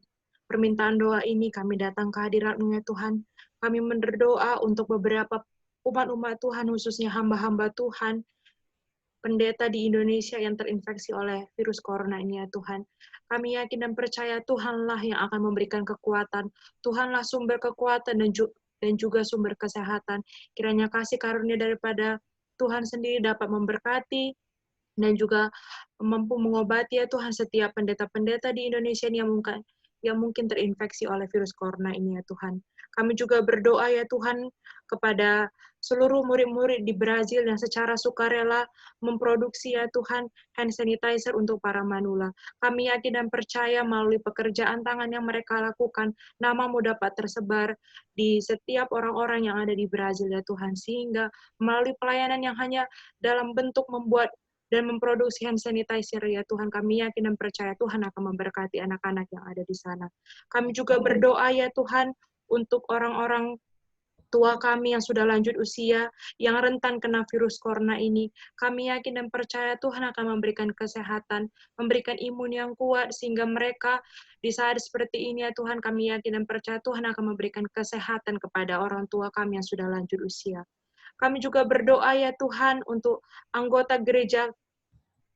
K: permintaan doa ini, kami datang ke hadirat-Mu ya Tuhan. Kami berdoa untuk beberapa umat-umat Tuhan, khususnya hamba-hamba Tuhan, pendeta di Indonesia yang terinfeksi oleh virus corona ini ya Tuhan. Kami yakin dan percaya Tuhanlah yang akan memberikan kekuatan. Tuhanlah sumber kekuatan dan juga sumber kesehatan. Kiranya kasih karunia daripada Tuhan sendiri dapat memberkati dan juga mampu mengobati ya Tuhan setiap pendeta-pendeta di Indonesia yang mungkin terinfeksi oleh virus corona ini ya Tuhan. Kami juga berdoa ya Tuhan kepada seluruh murid-murid di Brazil yang secara sukarela memproduksi ya Tuhan hand sanitizer untuk para manula. Kami yakin dan percaya melalui pekerjaan tangan yang mereka lakukan, nama-Mu dapat tersebar di setiap orang-orang yang ada di Brazil ya Tuhan, sehingga melalui pelayanan yang hanya dalam bentuk membuat dan memproduksi hand sanitizer ya Tuhan, kami yakin dan percaya Tuhan akan memberkati anak-anak yang ada di sana. Kami juga berdoa ya Tuhan untuk orang-orang tua kami yang sudah lanjut usia, yang rentan kena virus corona ini. Kami yakin dan percaya Tuhan akan memberikan kesehatan, memberikan imun yang kuat, sehingga mereka di saat seperti ini ya Tuhan, kami yakin dan percaya Tuhan akan memberikan kesehatan kepada orang tua kami yang sudah lanjut usia. Kami juga berdoa ya Tuhan untuk anggota gereja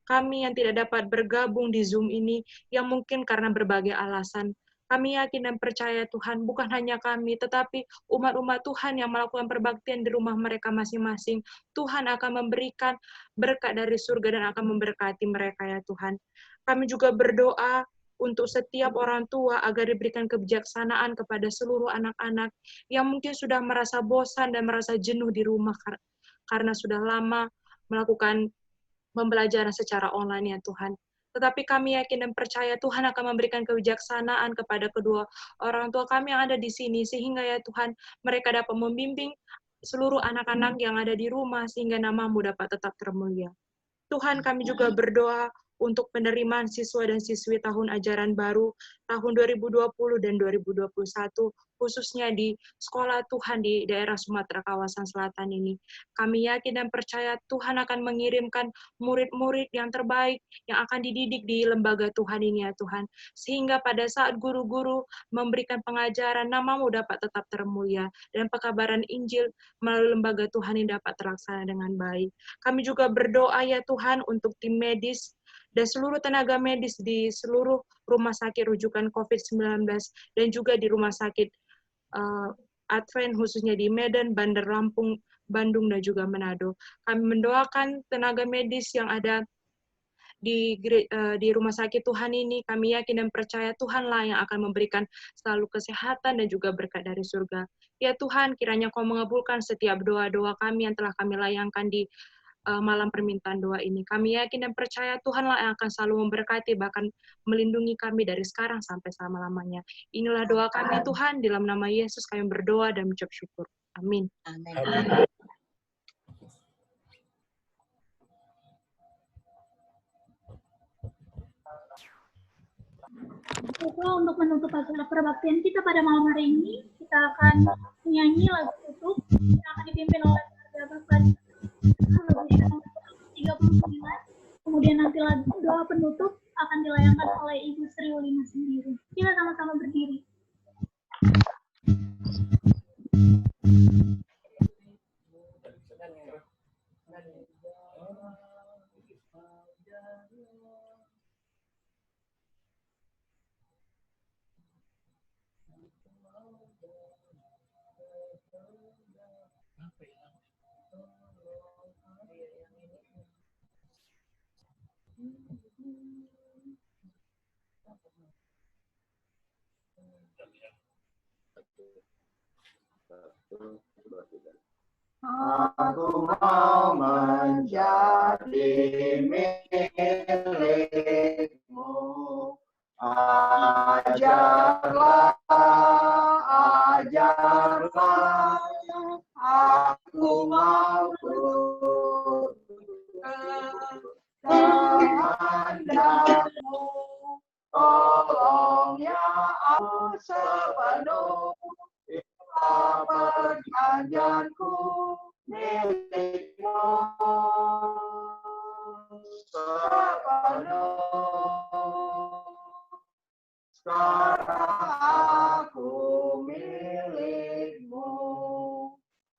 K: kami yang tidak dapat bergabung di Zoom ini, yang mungkin karena berbagai alasan. Kami yakin dan percaya Tuhan, bukan hanya kami, tetapi umat-umat Tuhan yang melakukan perbaktian di rumah mereka masing-masing. Tuhan akan memberikan berkat dari surga dan akan memberkati mereka ya Tuhan. Kami juga berdoa untuk setiap orang tua agar diberikan kebijaksanaan kepada seluruh anak-anak yang mungkin sudah merasa bosan dan merasa jenuh di rumah karena sudah lama melakukan pembelajaran secara online ya Tuhan. Tetapi kami yakin dan percaya Tuhan akan memberikan kebijaksanaan kepada kedua orang tua kami yang ada di sini, sehingga ya Tuhan mereka dapat membimbing seluruh anak-anak yang ada di rumah sehingga nama-Mu dapat tetap termulia. Tuhan, kami juga berdoa untuk penerimaan siswa dan siswi tahun ajaran baru tahun 2020 dan 2021, khususnya di sekolah Tuhan di daerah Sumatera kawasan selatan ini. Kami yakin dan percaya Tuhan akan mengirimkan murid-murid yang terbaik yang akan dididik di lembaga Tuhan ini ya Tuhan. Sehingga pada saat guru-guru memberikan pengajaran, nama-Mu dapat tetap termulia dan pekabaran Injil melalui lembaga Tuhan ini dapat terlaksana dengan baik. Kami juga berdoa ya Tuhan untuk tim medis dan seluruh tenaga medis di seluruh rumah sakit rujukan COVID-19 dan juga di rumah sakit Advent khususnya di Medan, Bandar Lampung, Bandung, dan juga Manado. Kami mendoakan tenaga medis yang ada di rumah sakit Tuhan ini. Kami yakin dan percaya Tuhanlah yang akan memberikan selalu kesehatan dan juga berkat dari surga. Ya Tuhan, kiranya Kau mengabulkan setiap doa-doa kami yang telah kami layangkan di malam permintaan doa ini. Kami yakin dan percaya Tuhanlah yang akan selalu memberkati, bahkan melindungi kami dari sekarang sampai selama-lamanya. Inilah doa kami Tuhan, dalam nama Yesus kami berdoa dan mengucap syukur. Amin.
J: Amin.
B: Untuk menutup acara perbaktian kita pada malam hari ini, kita akan menyanyi lagu tutup yang akan dipimpin oleh Bapak 39. Kemudian nanti lagu doa penutup akan dilayangkan oleh Ibu Sri Ulina sendiri. Kita sama-sama berdiri.
D: Aku mau menjadi milikmu. Ajarlah, ajarlah, aku mau kehendak-Mu. Tolong ya aku sepenuh perjanjian sekarang aku milikmu.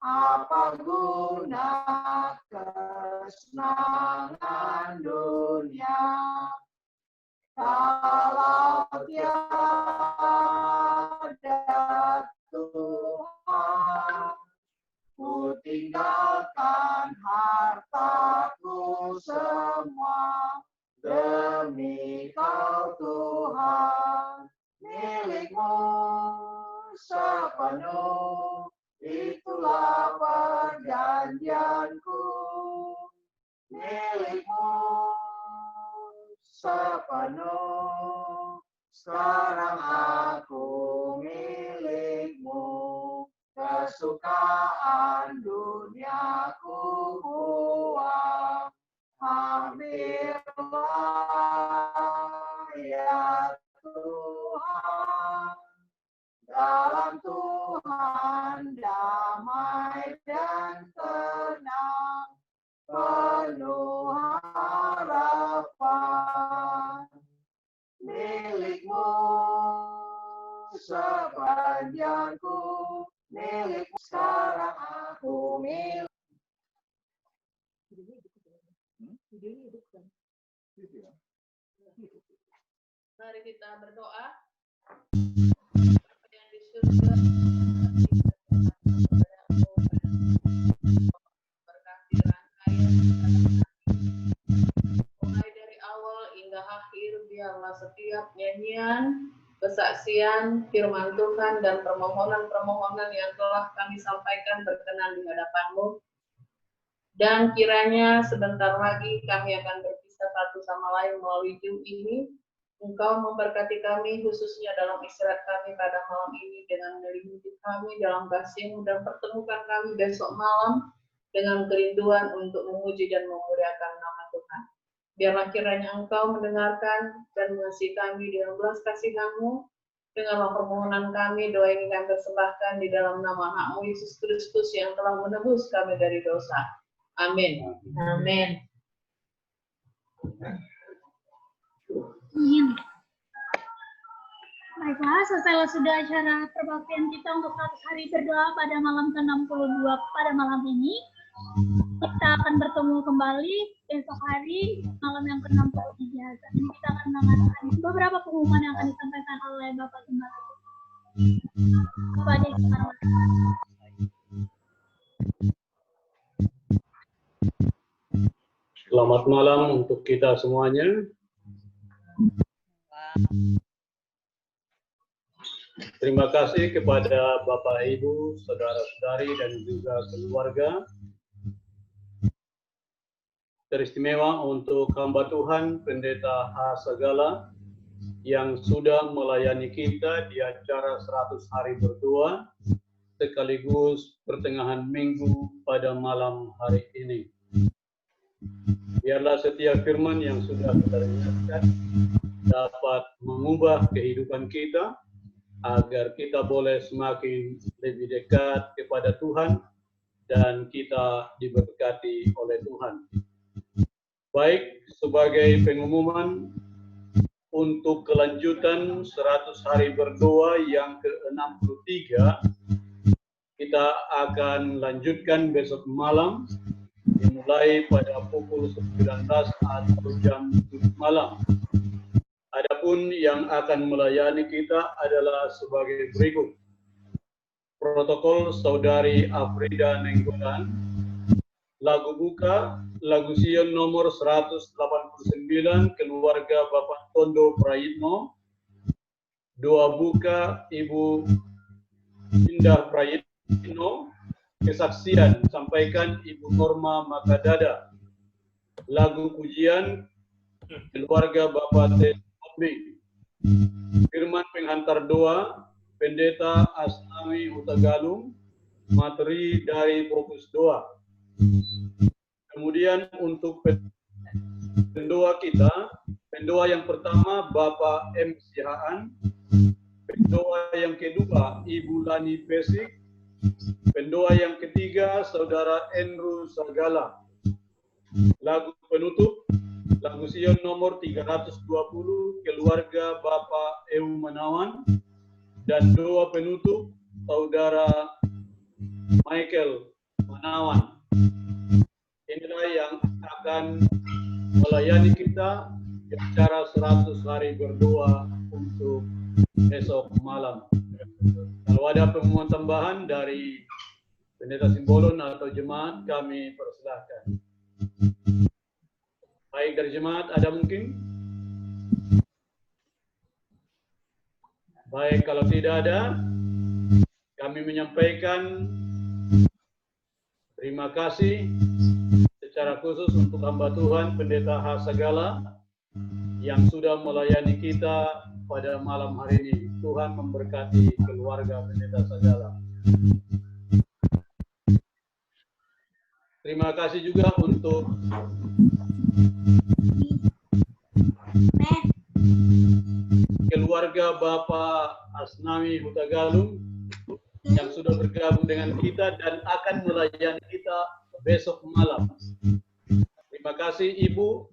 D: Apa guna kesenangan dunia kalau tiada Tuhan? Ku tinggalkan hartaku semua demi Kau Tuhan. Milikmu sepenuh, itulah perjanjianku. Milikmu sepenuh, sekarang aku milikmu. Kesukaan duniaku buang, ambillah ya Tuhan. Dalam Tuhan damai dan tenang, penuh harapan. Milikmu sepanjangku, milikmu sekarang aku milik.
A: Mari kita berdoa. Yang di surga, berkati rangkaian mulai dari awal hingga akhir, biarlah setiap nyanyian, kesaksian, firman Tuhan, dan permohonan-permohonan yang telah kami sampaikan berkenan di hadapan-Mu. Dan kiranya sebentar lagi kami akan berpisah satu sama lain melalui Zoom ini. Engkau memberkati kami khususnya dalam istirahat kami pada malam ini dengan melindungi kami dalam kasih-Mu dan pertemukan kami besok malam dengan kerinduan untuk memuji dan memuliakan nama Tuhan. Biarlah kiranya Engkau mendengarkan dan mengasihi kami dengan belas kasihan-Mu. Dengarlah permohonan kami, doa ini kami persembahkan di dalam nama Anak-Mu Yesus Kristus yang telah menebus kami dari dosa. Amin. Amin.
B: Baiklah, selesai sudah acara perbaktian kita untuk 100 hari berdoa pada malam ke-62 pada malam ini. Kita akan bertemu kembali besok hari malam yang ke-63. Saat ini kita akan mendengarkan beberapa pengumuman yang akan disampaikan oleh Bapak Gembala. Kepada
L: Selamat malam untuk kita semuanya. Terima kasih kepada Bapak, Ibu, saudara-saudari, dan juga keluarga. Teristimewa untuk hamba Tuhan, Pendeta H. Sagala, yang sudah melayani kita di acara 100 hari berdoa, sekaligus pertengahan minggu pada malam hari ini. Biarlah setiap firman yang sudah kita dengarkan dapat mengubah kehidupan kita, agar kita boleh semakin lebih dekat kepada Tuhan dan kita diberkati oleh Tuhan. Baik, sebagai pengumuman untuk kelanjutan 100 hari berdoa yang ke-63, kita akan lanjutkan besok malam, dimulai pada pukul 19 atau jam 7 malam. Adapun yang akan melayani kita adalah sebagai berikut. Protokol Saudari Afrida Nenggolan, lagu buka, lagu Sion nomor 189, keluarga Bapak Tondo Prayitno. Doa buka Ibu Indah Prayitno. Kesaksian sampaikan Ibu Norma Makadada. Lagu pujian keluarga Bapak T. Firman penghantar doa Pendeta Asnawi Utagalung, materi dari fokus doa. Kemudian untuk pendoa kita, pendoa yang pertama Bapak M. Sihaan, pendoa yang kedua Ibu Lani Pesik, pendoa yang ketiga Saudara Andrew Sagala. Lagu penutup Lagu Sion nomor 320, keluarga Bapak Eu Manawan, dan doa penutup Saudara Michael Manawan. Inilah yang akan melayani kita di acara 100 hari berdoa untuk besok malam. Kalau ada pengumuman tambahan dari Pendeta Simbolon atau jemaat, kami persilahkan. Baik, dari jemaat ada mungkin? Baik, kalau tidak ada, kami menyampaikan terima kasih secara khusus untuk hamba Tuhan Pendeta Hasagala yang sudah melayani kita pada malam hari ini. Tuhan memberkati keluarga Pendeta Hasagala. Terima kasih juga untuk keluarga Bapak Asnawi Hutagalung yang sudah bergabung dengan kita dan akan melayani kita besok malam. Terima kasih Ibu.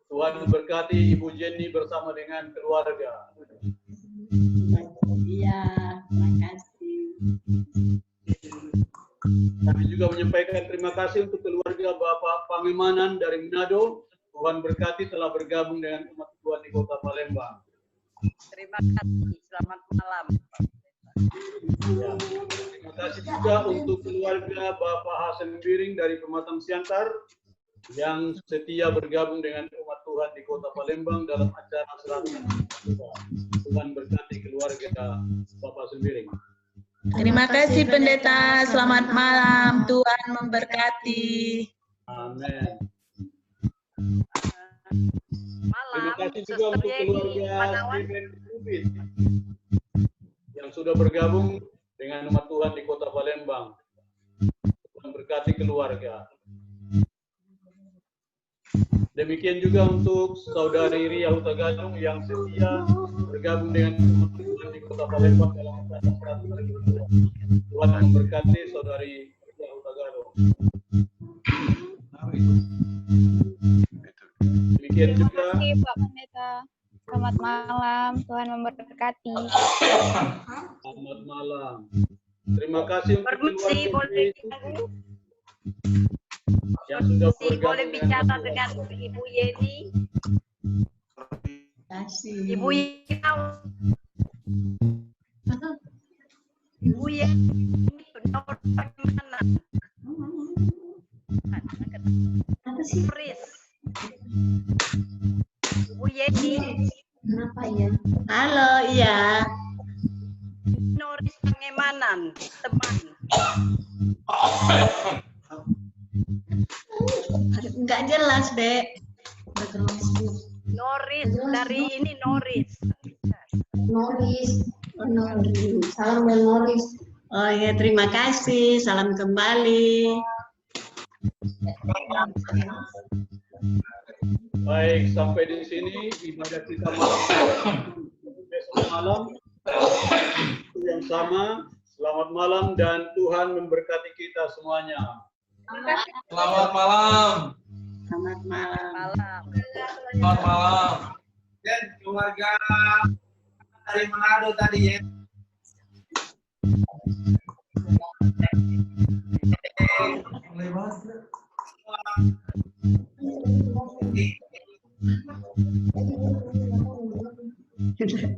L: Tuhan memberkati Ibu Jenny bersama dengan keluarga.
M: Iya, terima kasih.
L: Kami juga menyampaikan terima kasih untuk keluarga Bapak Pangemanan dari Manado. Tuhan berkati telah bergabung dengan umat Tuhan di Kota Palembang.
M: Terima kasih. Selamat malam.
L: Ya. Terima kasih juga untuk keluarga Bapak Hasan Biring dari Pematang Siantar yang setia bergabung dengan umat Tuhan di Kota Palembang dalam acara 100. Tuhan berkati keluarga Bapak Hasan Biring.
M: Terima kasih Pendeta. Selamat malam. Tuhan memberkati.
L: Amin.
M: Malam.
L: Terima kasih juga untuk keluarga Steven Ubin yang sudah bergabung dengan umat Tuhan di Kota Palembang. Tuhan berkati keluarga. Demikian juga untuk Saudari Ria Hutagalung yang setia bergabung dengan umat Tuhan di Kota Palembang dalam acara 100 hari berdoa. Tuhan memberkati Saudari Ria Hutagalung. Demikian juga.
C: Terima kasih Pak Pendeta. Selamat malam. Tuhan memberkati.
L: Selamat malam. Terima kasih untuk keluarga yang sudah bergabung.
M: Boleh bicara dengan Ibu Yeni. Ibu Yeni. Ibu Yeni. Nomor mana? Apa sih? Ibu Yeni.
N: Kenapa ya? Halo, iya.
M: Noris Pangemanan, teman.
N: Enggak jelas, Dek.
M: Noris, dari ini Noris.
N: Noris. Oh, Noris. Salam dari Noris. Oh iya, terima kasih. Salam kembali.
L: Baik, sampai di sini ibadah kita malam. Besok malam yang sama. Selamat malam dan Tuhan memberkati kita semuanya.
E: Selamat malam.
N: Selamat malam.
E: Selamat malam.
H: Dan keluarga dari Manado tadi ya.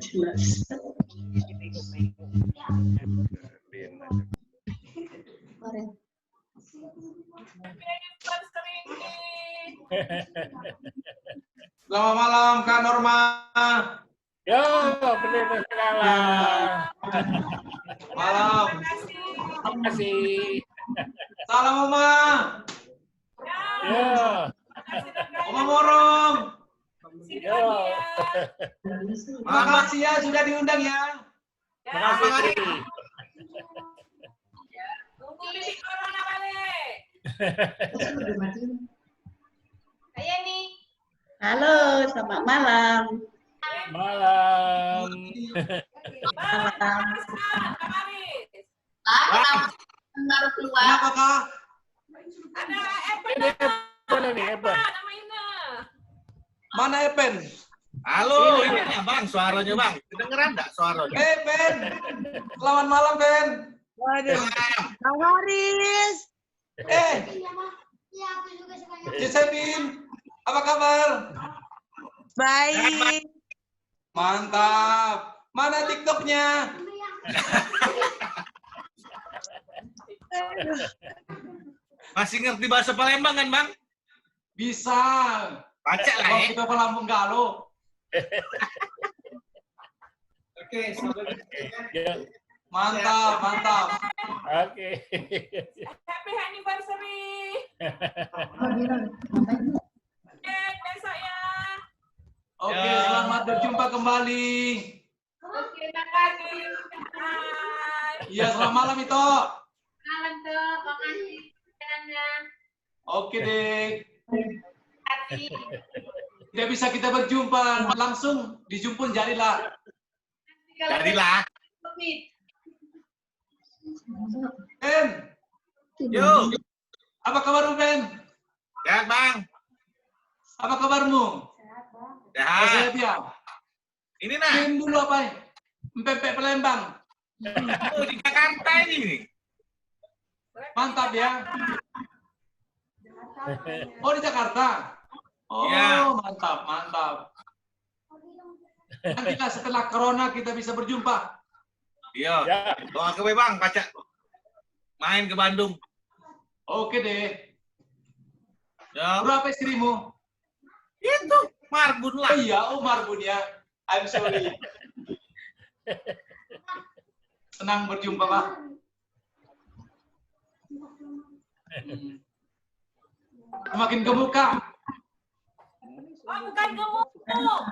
N: Jelas.
E: Selamat malam Kak Norma.
I: Ya, Pendeta Segala.
E: Malam.
I: Terima kasih.
E: Salam Oma.
I: Ya.
E: Oma Morong.
I: Ya.
E: Makasih ya sudah diundang ya.
I: Terima kasih.
A: Tunggu bibi corona balik. Ayo nih.
N: Halo, selamat malam.
I: Malam.
N: Malam.
A: Baru keluar.
E: Kenapa Kak?
A: Ada
I: Ini apa nih? Apa?
E: Mana Epen?
O: Halo, ini ya Bang, suaranya Bang. Kedengeran nggak suaranya?
E: Ben. Selamat malam, Ben.
M: Waduh. Bang Horis.
E: Josephine, apa kabar?
M: Baik.
E: Mantap. Mana TikToknya?
O: Masih ngerti bahasa Palembang kan Bang?
E: Bisa.
O: Baca lah
E: Kalau
O: ya.
E: kita Lampung Galo.
H: Oke, sampai
E: Mantap, mantap.
I: Oke.
P: Happy anniversary. Besok ya.
E: Oke, selamat berjumpa kembali.
P: Oke, makasih. Bye.
E: Iya, selamat malam itu.
A: Malam tuh, makasih perhatiannya.
E: Oke, Dek. Tidak bisa kita berjumpa langsung, dijumpun jadilah.
O: Jadilah.
E: Ben.
O: Yo.
E: Apa kabarmu, Ben?
O: Sehat Bang.
E: Apa kabarmu?
O: Sehat.
E: Sehat ya?
O: Ini nah.
E: Ben dulu apa ya? Empek Palembang.
O: Oh, di Jakarta ini.
E: Mantap ya. Oh, di Jakarta. Oh,
O: ya.
E: Mantap, mantap. Nantilah setelah corona kita bisa berjumpa.
O: Iya. Doa ke Bang, kaca. Main ke Bandung.
E: Oke deh.
O: Ya.
E: Berapa istrimu?
O: Itu Marbun lah.
E: Iya, Marbun ya. I'm sorry. Senang berjumpa, Pak. Semakin kebuka.
P: Oh, bukan gemuk. Bedok.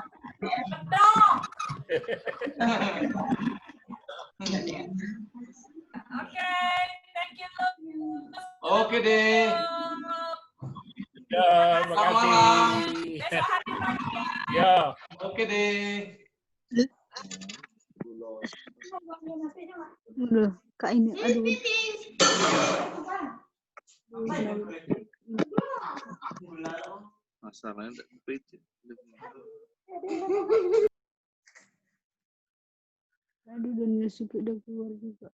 P: Oke, thank you.
E: Oke deh.
I: Ya,
E: Selamat malam.
P: Besok hari lagi.
I: Ya.
E: Oke deh.
Q: Udah, Kak ini, aduh.
O: Masalahnya
Q: Aduh, dan Yusuke udah keluar juga.